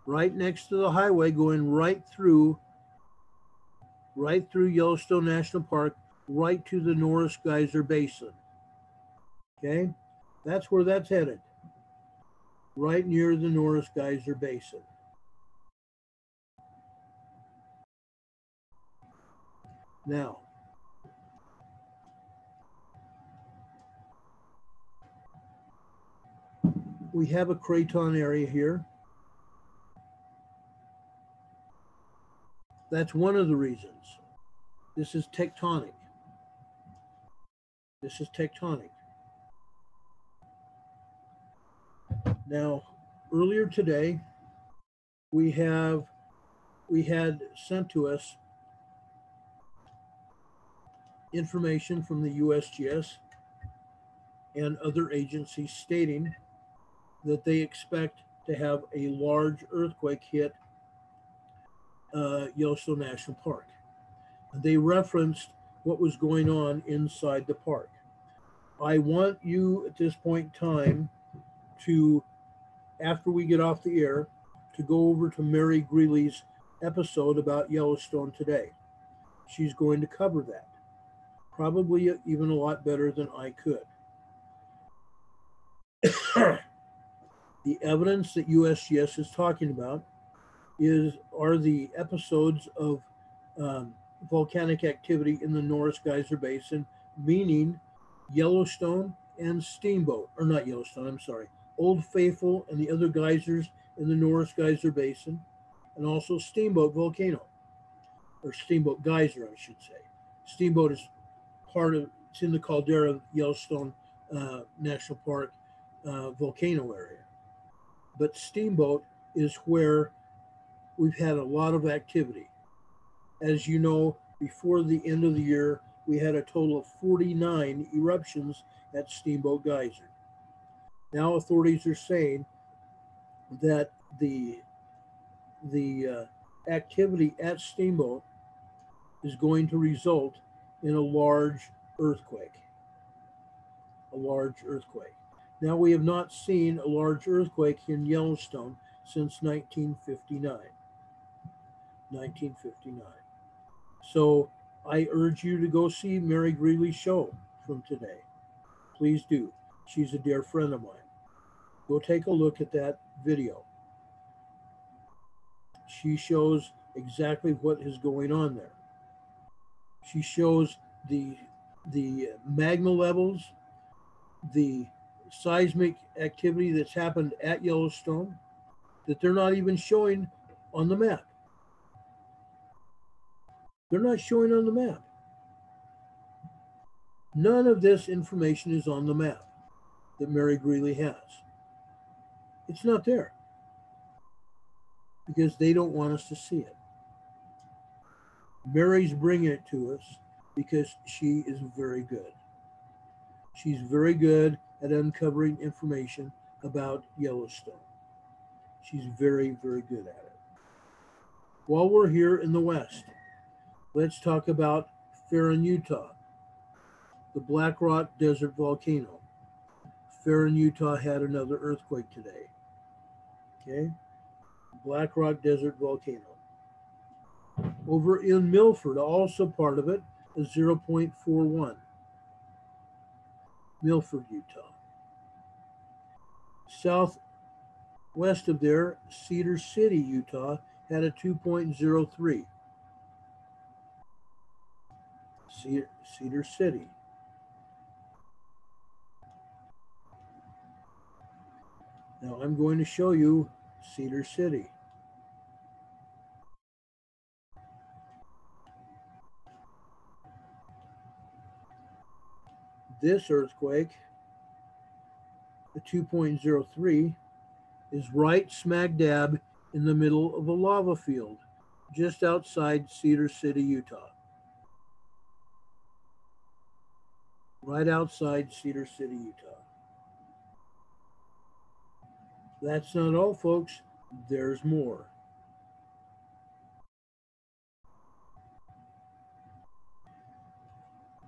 Right next to the highway, going right through Yellowstone National Park, right to the Norris Geyser Basin. Okay, that's where that's headed. Right near the Norris Geyser Basin. Now, we have a craton area here. That's one of the reasons. This is tectonic. This is tectonic. Now, earlier today, we had sent to us information from the USGS and other agencies stating that they expect to have a large earthquake hit Yellowstone National Park. They referenced what was going on inside the park. I want you at this point in time to, after we get off the air, to go over to Mary Greeley's episode about Yellowstone today. She's going to cover that, probably even a lot better than I could. The evidence that USGS is talking about are the episodes of volcanic activity in the Norris Geyser Basin, meaning Yellowstone and Steamboat, or not Yellowstone, I'm sorry, Old Faithful and the other geysers in the Norris Geyser Basin, and also Steamboat Volcano, or Steamboat Geyser, I should say. Steamboat is it's in the caldera of Yellowstone National Park volcano area. But Steamboat is where we've had a lot of activity. As you know, before the end of the year, we had a total of 49 eruptions at Steamboat Geyser. Now authorities are saying that the activity at Steamboat is going to result in a large earthquake. A large earthquake. Now, we have not seen a large earthquake in Yellowstone since 1959. 1959. So I urge you to go see Mary Greeley's show from today. Please do. She's a dear friend of mine. Go take a look at that video. She shows exactly what is going on there. She shows the magma levels, the seismic activity that's happened at Yellowstone that they're not even showing on the map. They're not showing on the map. None of this information is on the map that Mary Greeley has. It's not there because they don't want us to see it. Mary's bringing it to us because she is very good. She's very good at uncovering information about Yellowstone. She's very, very good at it. While we're here in the West, let's talk about Farron, Utah, the Black Rock Desert Volcano. Farron, Utah had another earthquake today. Okay, Black Rock Desert Volcano. Over in Milford, also part of it, a 0.41. Milford, Utah. Southwest of there, Cedar City, Utah, had a 2.03. Cedar City. Now I'm going to show you Cedar City. This earthquake, the 2.03, is right smack dab in the middle of a lava field, just outside Cedar City, Utah. Right outside Cedar City, Utah. That's not all, folks. There's more.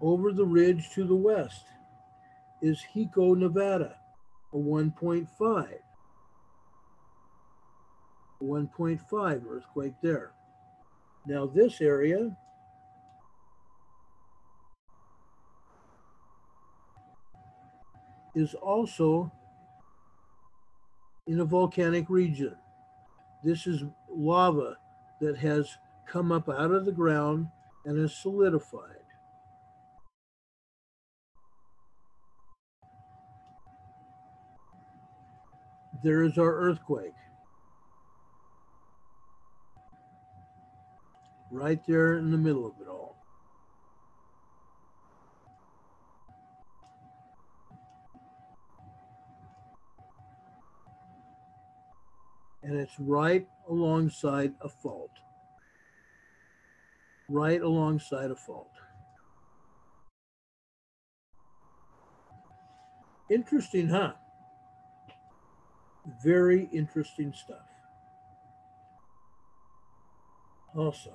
Over the ridge to the west is Hiko, Nevada, a 1.5. A 1.5 earthquake there. Now this area is also in a volcanic region. This is lava that has come up out of the ground and is solidified. There is our earthquake. Right there in the middle of it all. And it's right alongside a fault. Right alongside a fault. Interesting, huh? Very interesting stuff. Also,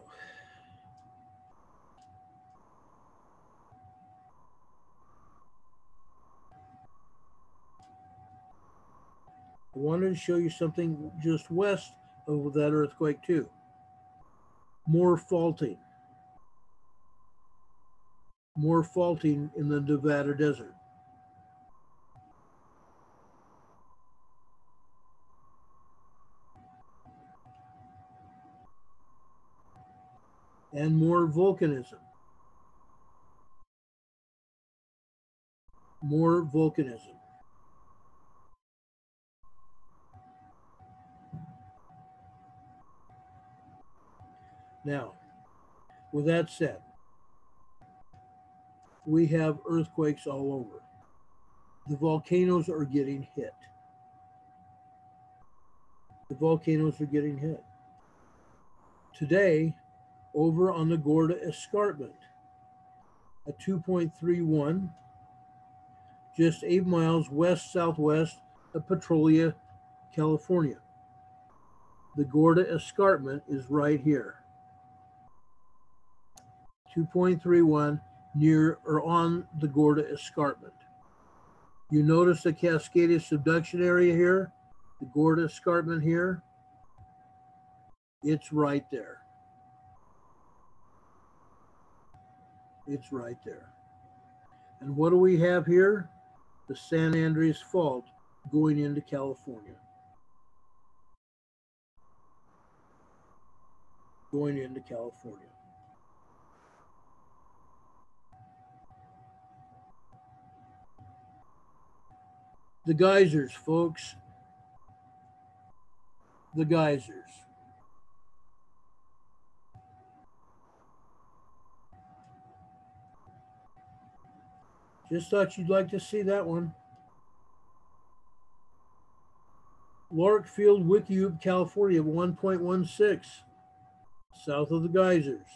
I wanted to show you something just west of that earthquake too. More faulting. More faulting in the Nevada desert. And more volcanism. More volcanism. Now, with that said, we have earthquakes all over. The volcanoes are getting hit. The volcanoes are getting hit. Today, over on the Gorda Escarpment, a 2.31, just 8 miles west-southwest of Petrolia, California. The Gorda Escarpment is right here. 2.31 near or on the Gorda Escarpment. You notice the Cascadia subduction area here, the Gorda Escarpment here. It's right there. It's right there. And what do we have here? The San Andreas Fault going into California. Going into California. The geysers, folks. The geysers. Just thought you'd like to see that one. Larkfield, Wickiup, California, 1.16, south of the geysers.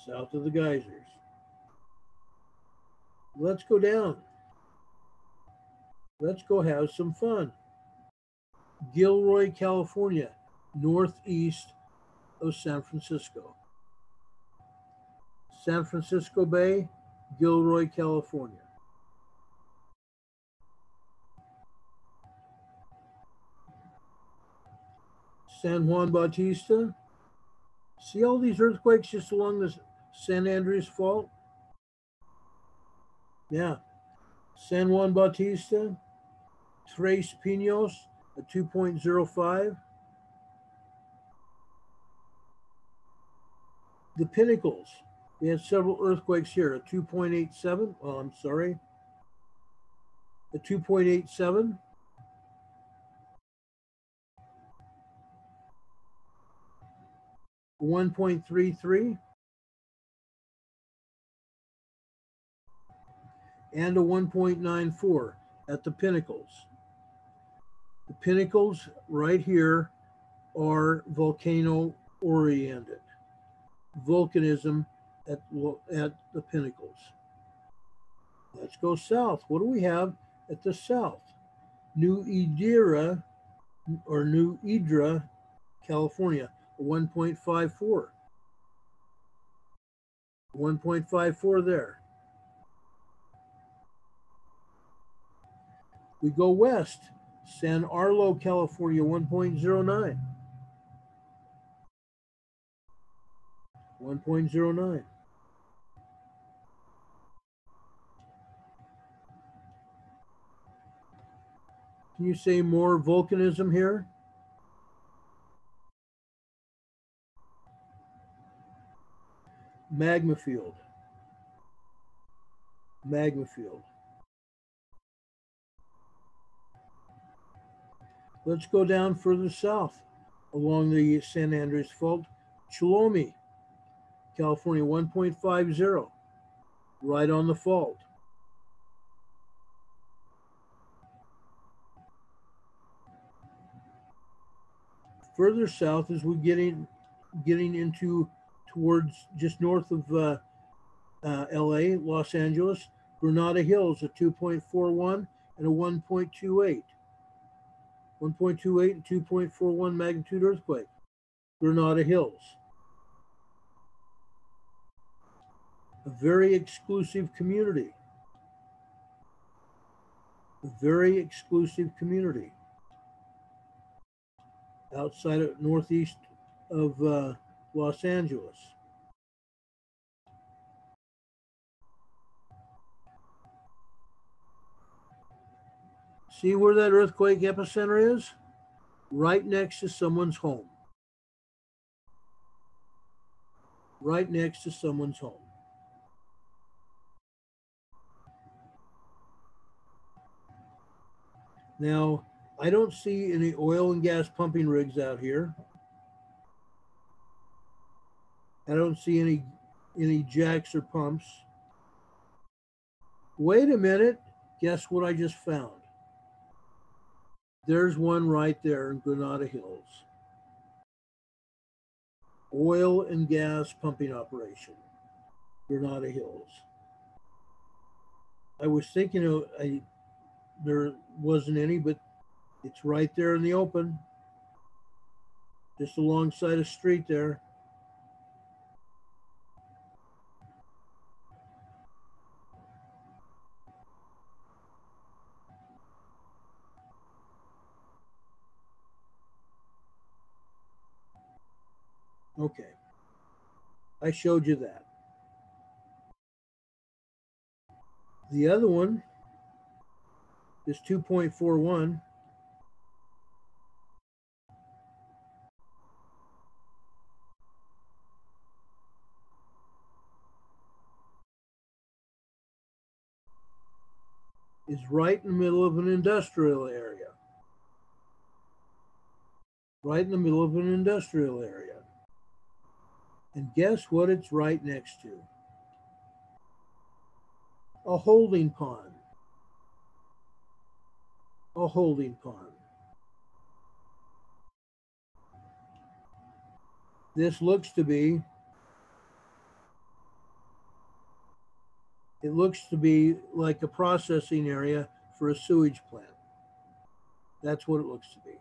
South of the geysers. Let's go down. Let's go have some fun. Gilroy, California, northeast of San Francisco. San Francisco Bay, Gilroy, California. San Juan Bautista. See all these earthquakes just along the San Andreas Fault? Yeah. San Juan Bautista, Tres Pinos, a 2.05. The Pinnacles. We had several earthquakes here. A 2.87. Oh, I'm sorry. A 2.87. A 1.33. And a 1.94 at the Pinnacles. The Pinnacles right here are volcano oriented. Volcanism at the Pinnacles. Let's go south. What do we have at the south? New Idra, or New Idra, California, 1.54. 1.54 there. We go west, San Arlo, California, 1.09. 1.09. Can you say more volcanism here? Magma field. Magma field. Let's go down further south along the San Andreas Fault. Chalomey, California, 1.50, right on the fault. Further south as we're getting into towards just north of LA, Los Angeles, Granada Hills, a 2.41 and a 1.28. 1.28 and 2.41 magnitude earthquake. Granada Hills. A very exclusive community. A very exclusive community. Outside of northeast of Los Angeles. See where that earthquake epicenter is? Right next to someone's home. Right next to someone's home. Now, I don't see any oil and gas pumping rigs out here. I don't see any jacks or pumps. Wait a minute. Guess what I just found? There's one right there in Granada Hills. Oil and gas pumping operation, Granada Hills. I was thinking there wasn't any, but it's right there in the open, just alongside a street there. Okay, I showed you that. The other one is 2.41. Is right in the middle of an industrial area. Right in the middle of an industrial area. And guess what it's right next to? A holding pond. A holding pond. This looks to be, like a processing area for a sewage plant. That's what it looks to be.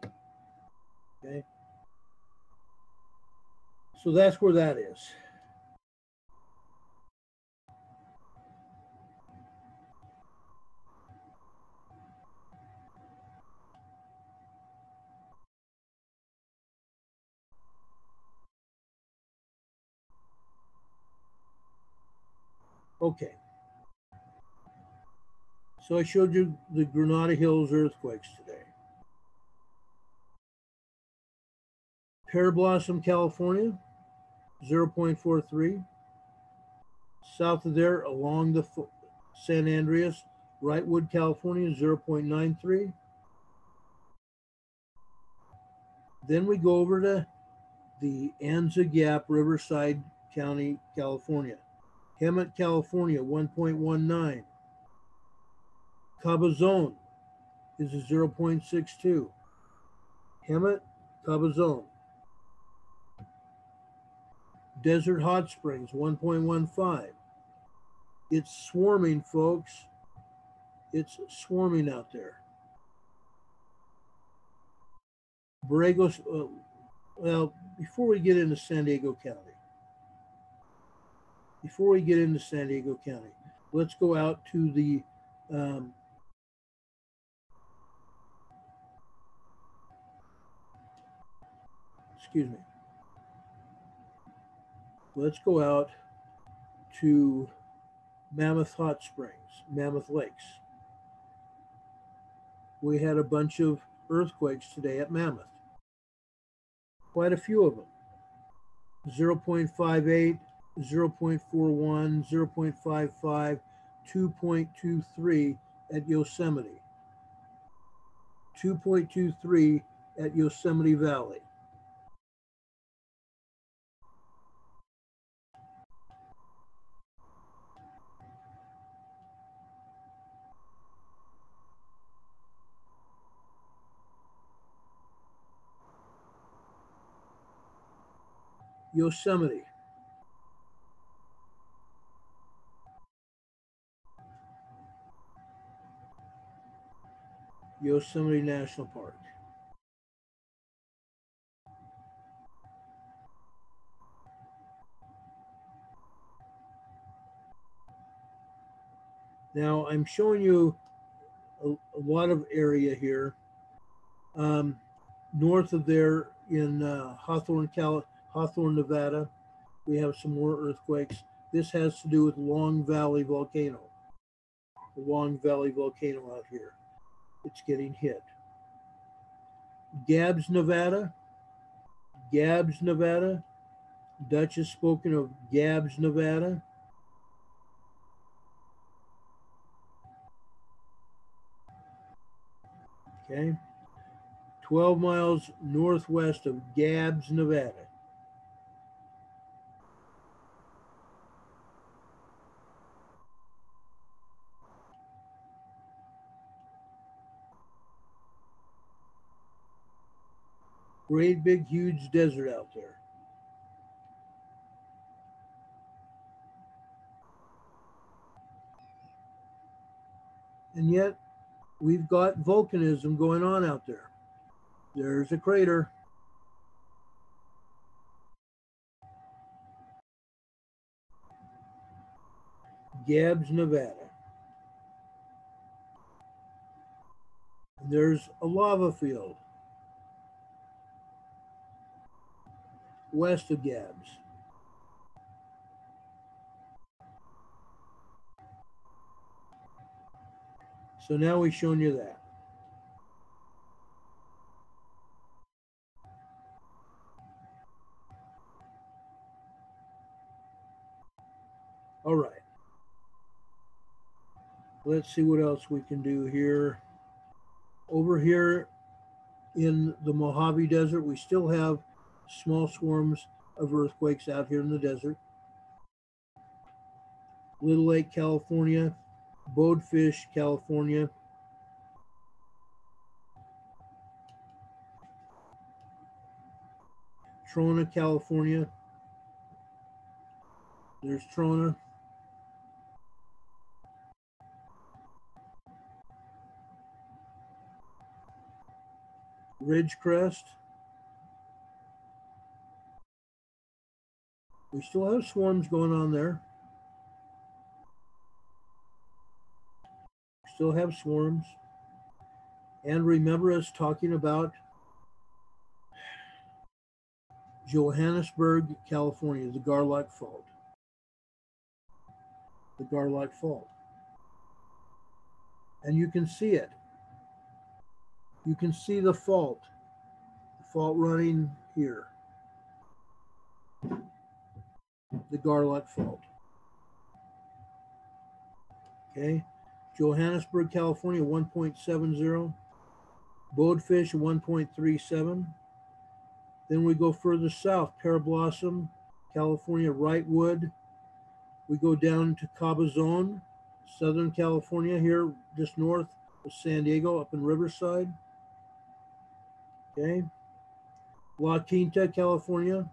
Okay. So that's where that is. Okay. So I showed you the Granada Hills earthquakes today. Pear Blossom, California, 0.43. South of there, along the San Andreas, Wrightwood, California, 0.93. Then we go over to the Anza Gap, Riverside County, California. Hemet, California, 1.19. Cabazon is a 0.62. Hemet, Cabazon. Desert Hot Springs, 1.15. It's swarming, folks. It's swarming out there. Borregos, well, before we get into San Diego County, let's go out to the excuse me. Let's go out to Mammoth Hot Springs, Mammoth Lakes. We had a bunch of earthquakes today at Mammoth. Quite a few of them. 0.58, 0.41, 0.55, 2.23 at Yosemite. 2.23 at Yosemite Valley. Yosemite. Yosemite National Park. Now I'm showing you a lot of area here. North of there in Hawthorne, Nevada, we have some more earthquakes. This has to do with Long Valley volcano. The Long Valley volcano out here. It's getting hit. Gabbs, Nevada. Dutch has spoken of Gabbs, Nevada. Okay. 12 miles northwest of Gabbs, Nevada. Great big huge desert out there. And yet we've got volcanism going on out there. There's a crater. Gabbs, Nevada. There's a lava field west of Gabbs. So now we've shown you that. All right. Let's see what else we can do here. Over here in the Mojave Desert, we still have small swarms of earthquakes out here in the desert. Little Lake, California, Bodefish, California. Trona, California. There's Trona. Ridgecrest. We still have swarms going on there. Still have swarms. And remember us talking about Johannesburg, California, the Garlock Fault. The Garlock Fault. And you can see it. You can see the fault running here. the Garlock Fault. Okay, Johannesburg, California, 1.70. Bodefish, 1.37. Then we go further south, Parablossom, California, Wrightwood. We go down to Cabazon, Southern California, here just north of San Diego, up in Riverside. Okay, La Quinta, California.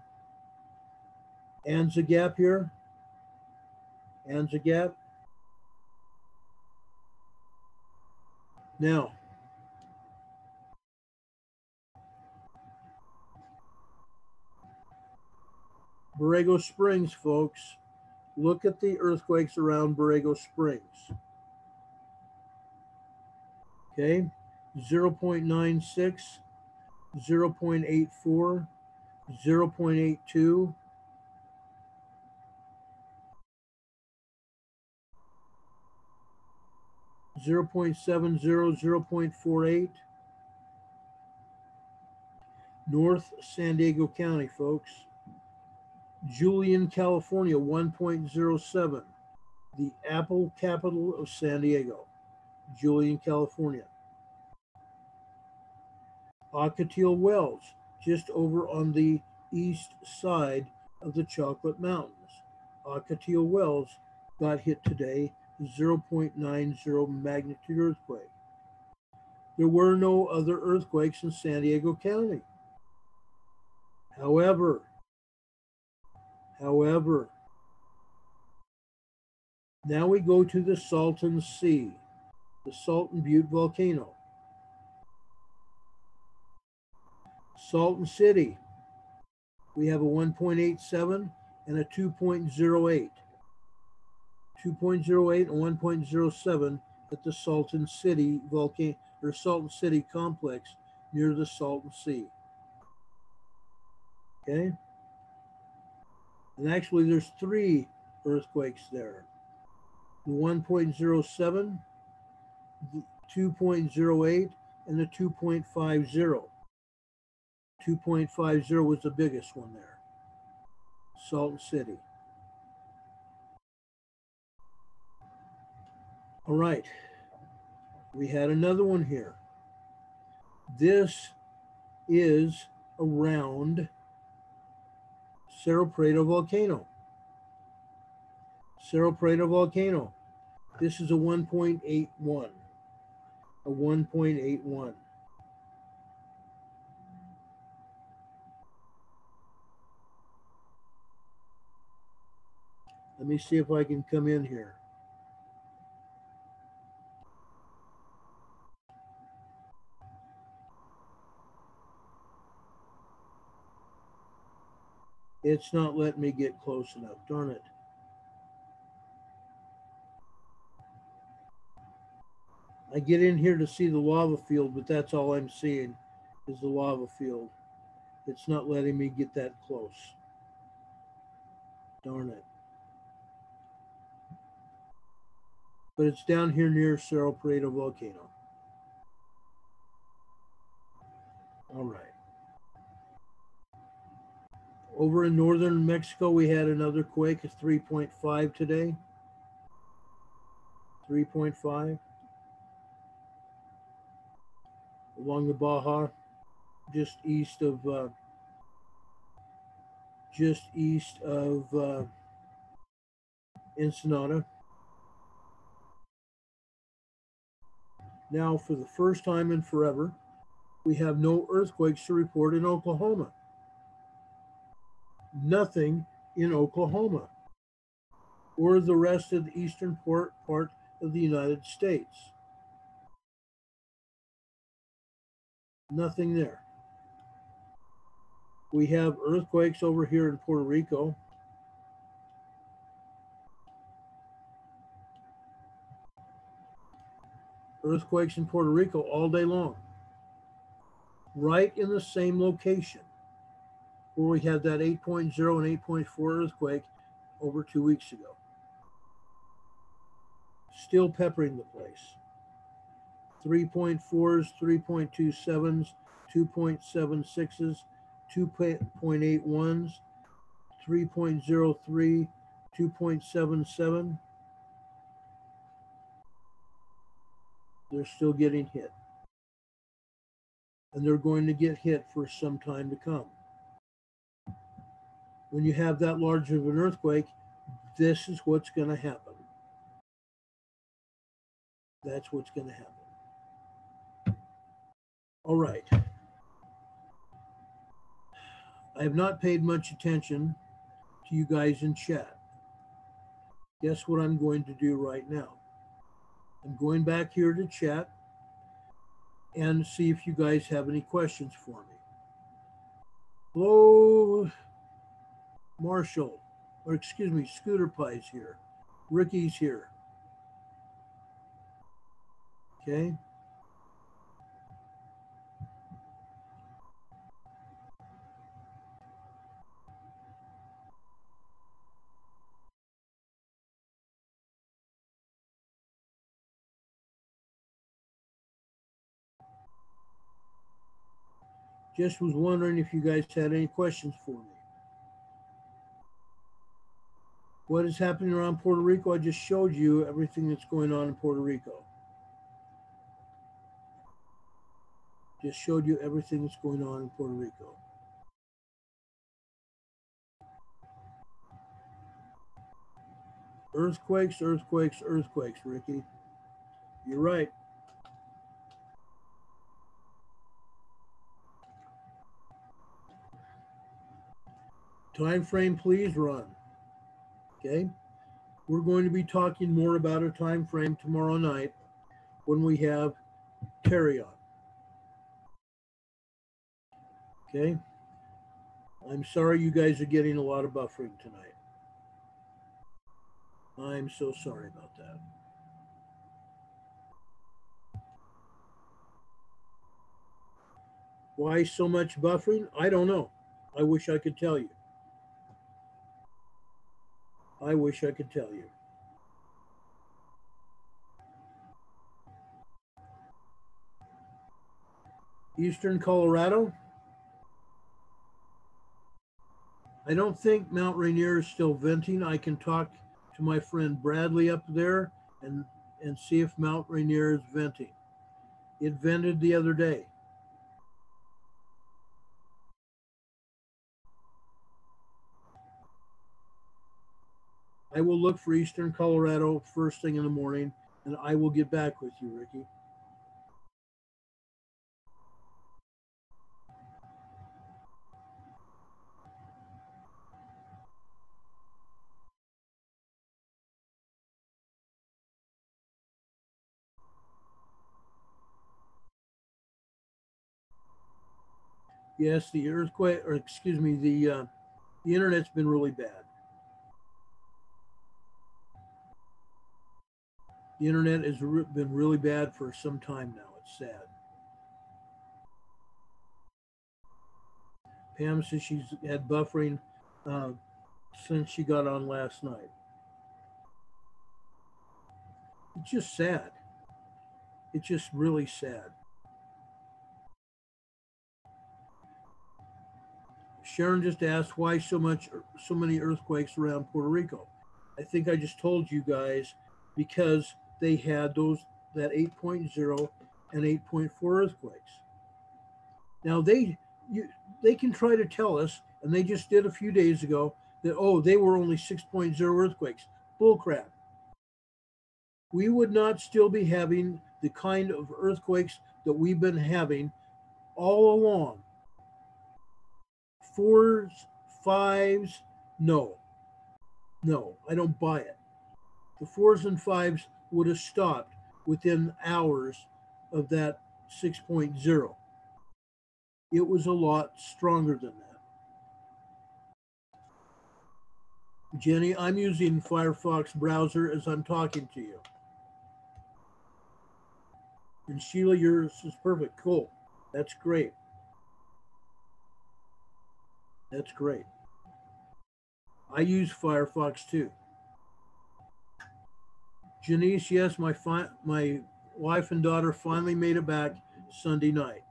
Anza Gap here. Anza Gap. Now, Borrego Springs, folks. Look at the earthquakes around Borrego Springs. Okay, 0.96, 0.84, 0.82. 0.70, 0.48. North San Diego County, folks. Julian, California, 1.07. The Apple capital of San Diego, Julian, California. Ocotillo Wells, just over on the east side of the Chocolate Mountains. Ocotillo Wells got hit today, 0.90 magnitude earthquake. There were no other earthquakes in San Diego County. However, now we go to the Salton Sea, the Salton Butte volcano. Salton City, we have a 1.87 and a 2.08. 2.08 and 1.07 at the Salton City volcano or Salton City complex near the Salton Sea. Okay? And actually there's 3 earthquakes there. The 1.07, the 2.08, and the 2.50. 2.50 was the biggest one there. Salton City. All right. We had another one here. This is around Cerro Prado volcano. Cerro Prado volcano. This is a 1.81. A 1.81. Let me see if I can come in here. It's not letting me get close enough, darn it. I get in here to see the lava field, but that's all I'm seeing is the lava field. It's not letting me get that close. Darn it. But it's down here near Cerro Prado volcano. All right. Over in northern Mexico, we had another quake, a 3.5 today. 3.5. Along the Baja, just east of Ensenada. Now, for the first time in forever, we have no earthquakes to report in Oklahoma. Nothing in Oklahoma or the rest of the eastern part of the United States. Nothing there. We have earthquakes over here in Puerto Rico. Earthquakes in Puerto Rico all day long. Right in the same location where we had that 8.0 and 8.4 earthquake over 2 weeks ago. Still peppering the place. 3.4s, 3.27s, 2.76s, 2.81s, 3.03, 2.77. They're still getting hit. And they're going to get hit for some time to come. When you have that large of an earthquake, this is what's going to happen. That's what's going to happen. All right. I have not paid much attention to you guys in chat. Guess what I'm going to do right now? I'm going back here to chat and see if you guys have any questions for me. Hello, Marshall, or excuse me, Scooter Pie's here. Ricky's here. Okay. Just was wondering if you guys had any questions for me. What is happening around Puerto Rico? I just showed you everything that's going on in Puerto Rico. Just showed you everything that's going on in Puerto Rico. Earthquakes, earthquakes, earthquakes, Ricky. You're right. Time frame, please run. Okay. We're going to be talking more about a time frame tomorrow night when we have Terry on. Okay. I'm sorry you guys are getting a lot of buffering tonight. I'm so sorry about that. Why so much buffering? I don't know. I wish I could tell you. I wish I could tell you. Eastern Colorado? I don't think Mount Rainier is still venting. I can talk to my friend Bradley up there and see if Mount Rainier is venting. It vented the other day. I will look for Eastern Colorado first thing in the morning, and I will get back with you, Ricky. Yes, the earthquake, or excuse me, the internet's been really bad. The internet has been really bad for some time now. It's sad. Pam says she's had buffering since she got on last night. It's just sad. It's just really sad. Sharon just asked why so many earthquakes around Puerto Rico. I think I just told you guys because they had that 8.0 and 8.4 earthquakes. Now they can try to tell us, and they just did a few days ago, that, oh, they were only 6.0 earthquakes. Bull crap. We would not still be having the kind of earthquakes that we've been having all along. 4s, 5s, no, I don't buy it. The 4s and 5s would have stopped within hours of that 6.0. It was a lot stronger than that. Jenny, I'm using Firefox browser as I'm talking to you. And Sheila, yours is perfect. Cool. That's great. That's great. I use Firefox too. Janice, yes, my wife and daughter finally made it back Sunday night.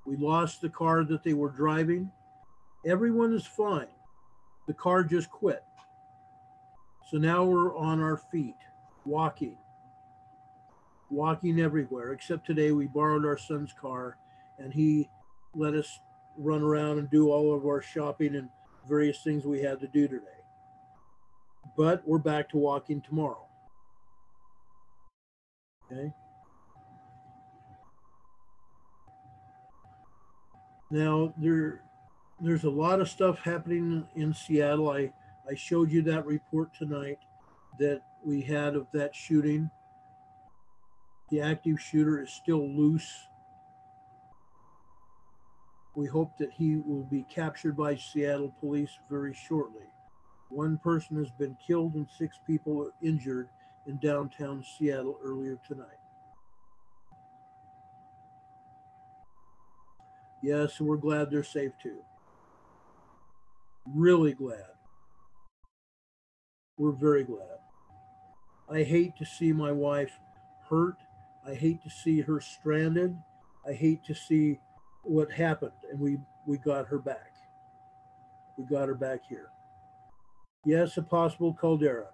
We lost the car that they were driving. Everyone is fine. The car just quit. So now we're on our feet, walking everywhere, except today we borrowed our son's car and he let us run around and do all of our shopping and various things we had to do today. But we're back to walking tomorrow. Okay. Now there's a lot of stuff happening in Seattle. I showed you that report tonight that we had of that shooting. The active shooter is still loose. We hope that he will be captured by Seattle police very shortly. One person has been killed and 6 people injured in downtown Seattle earlier tonight. Yes, we're glad they're safe too. Really glad. We're very glad. I hate to see my wife hurt. I hate to see her stranded. I hate to see what happened, and we got her back. We got her back here. Yes, a possible caldera.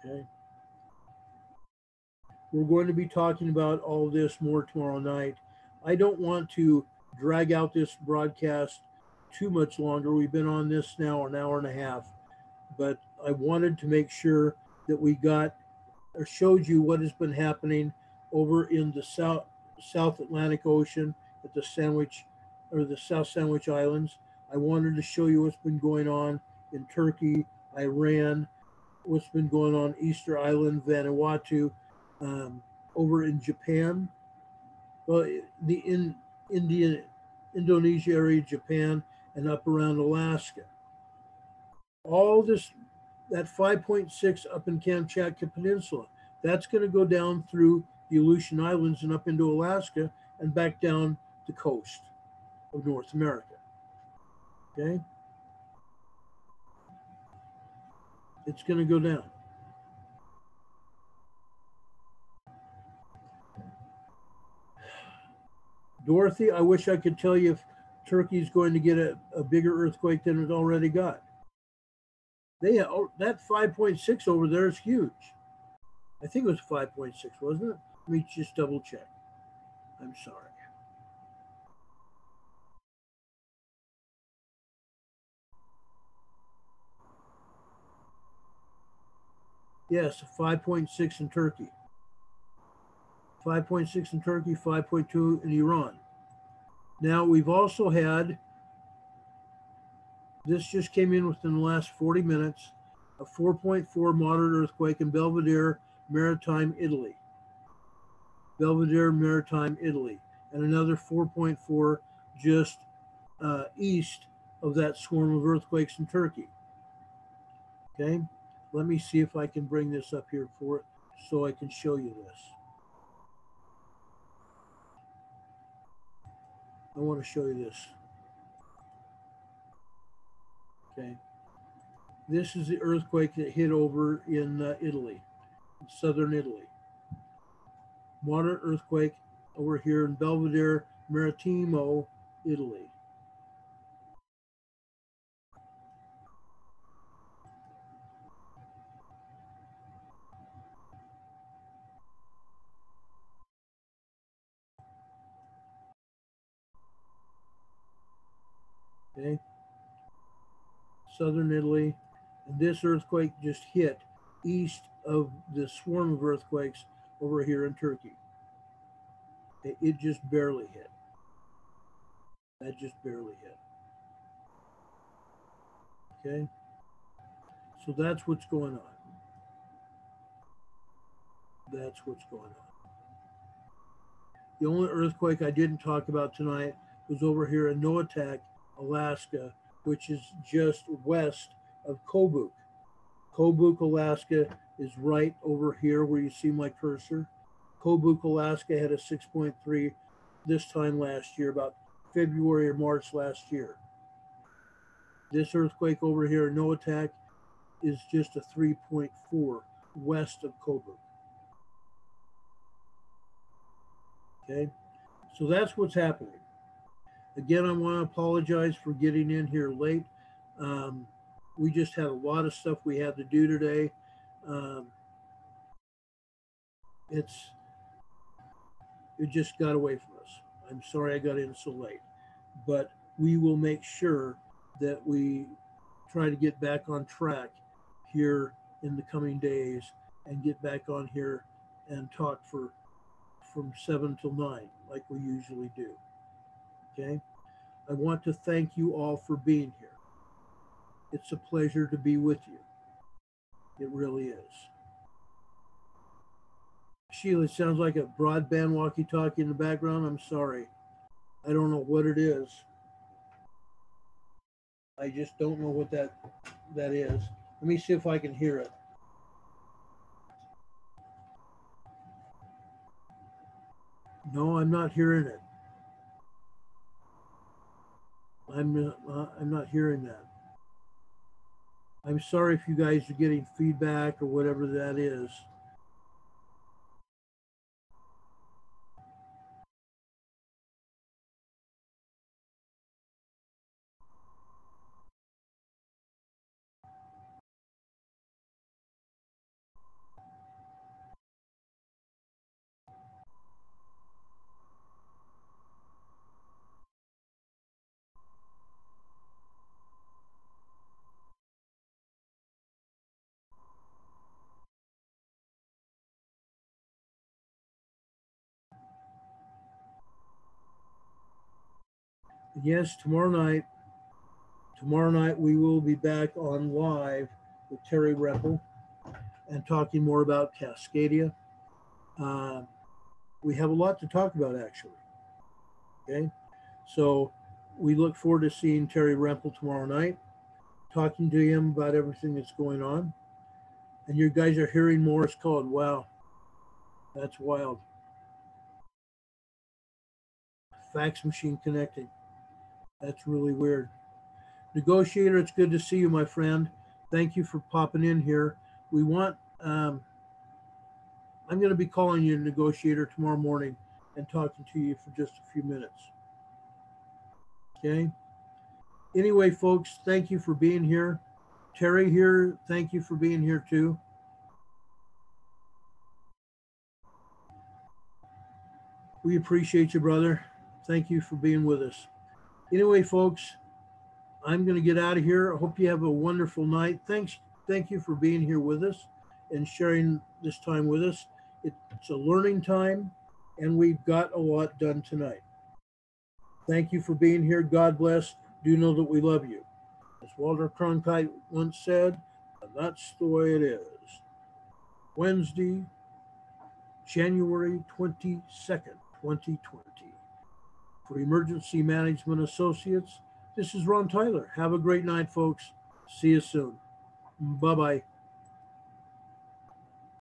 Okay. We're going to be talking about all this more tomorrow night. I don't want to drag out this broadcast too much longer. We've been on this now an hour and a half, but I wanted to make sure that we got or showed you what has been happening over in the South Atlantic Ocean at the South Sandwich Islands. I wanted to show you what's been going on in Turkey, Iran, what's been going on Easter Island, Vanuatu, over in Japan, well, the Indonesia area, Japan, and up around Alaska. All this, that 5.6 up in Kamchatka Peninsula, that's going to go down through the Aleutian Islands and up into Alaska and back down the coast of North America. Okay? It's going to go down. Dorothy, I wish I could tell you if Turkey's going to get a bigger earthquake than it already got. That 5.6 over there is huge. I think it was 5.6, wasn't it? Let me just double check. I'm sorry. Yes, 5.6 in Turkey. 5.6 in Turkey, 5.2 in Iran. Now, we've also had, this just came in within the last 40 minutes, a 4.4 moderate earthquake in Belvedere, Maritime, Italy. Belvedere, Maritime, Italy. And another 4.4 just east of that swarm of earthquakes in Turkey. Okay, let me see if I can bring this up here for it so I can show you this. I want to show you this. Okay, this is the earthquake that hit over in Italy, southern Italy. Moderate earthquake over here in Belvedere, Maritimo, Italy. Okay, southern Italy, and this earthquake just hit east of the swarm of earthquakes over here in Turkey. It just barely hit. That just barely hit. Okay, so that's what's going on. That's what's going on. The only earthquake I didn't talk about tonight was over here in Noatak, Alaska, which is just west of Kobuk. Kobuk, Alaska is right over here where you see my cursor. Kobuk, Alaska had a 6.3 this time last year, about February or March last year. This earthquake over here in Noatak is just a 3.4 west of Kobuk. Okay, so that's what's happening. Again, I want to apologize for getting in here late. We just had a lot of stuff we had to do today. It just got away from us. I'm sorry I got in so late, but we will make sure that we try to get back on track here in the coming days and get back on here and talk from 7 till 9 like we usually do. Okay? I want to thank you all for being here. It's a pleasure to be with you. It really is. Sheila, it sounds like a broadband walkie-talkie in the background. I'm sorry. I don't know what it is. I just don't know what that is. Let me see if I can hear it. No, I'm not hearing it. I'm not hearing that. I'm sorry if you guys are getting feedback or whatever that is. Yes, tomorrow night we will be back on live with Terry Rempel and talking more about Cascadia. We have a lot to talk about, actually. Okay, so we look forward to seeing Terry Rempel tomorrow night, talking to him about everything that's going on. And you guys are hearing Morse code. Wow, that's wild. Fax machine connecting. That's really weird. Negotiator, it's good to see you, my friend. Thank you for popping in here. We want, I'm going to be calling you, Negotiator, tomorrow morning and talking to you for just a few minutes. Okay? Anyway, folks, thank you for being here. Terry here, thank you for being here too. We appreciate you, brother. Thank you for being with us. Anyway, folks, I'm going to get out of here. I hope you have a wonderful night. Thank you for being here with us and sharing this time with us. It's a learning time, and we've got a lot done tonight. Thank you for being here. God bless. Do know that we love you. As Walter Cronkite once said, and that's the way it is. Wednesday, January 22nd, 2020. For Emergency Management Associates, this is Ron Tyler. Have a great night, folks. See you soon. Bye-bye.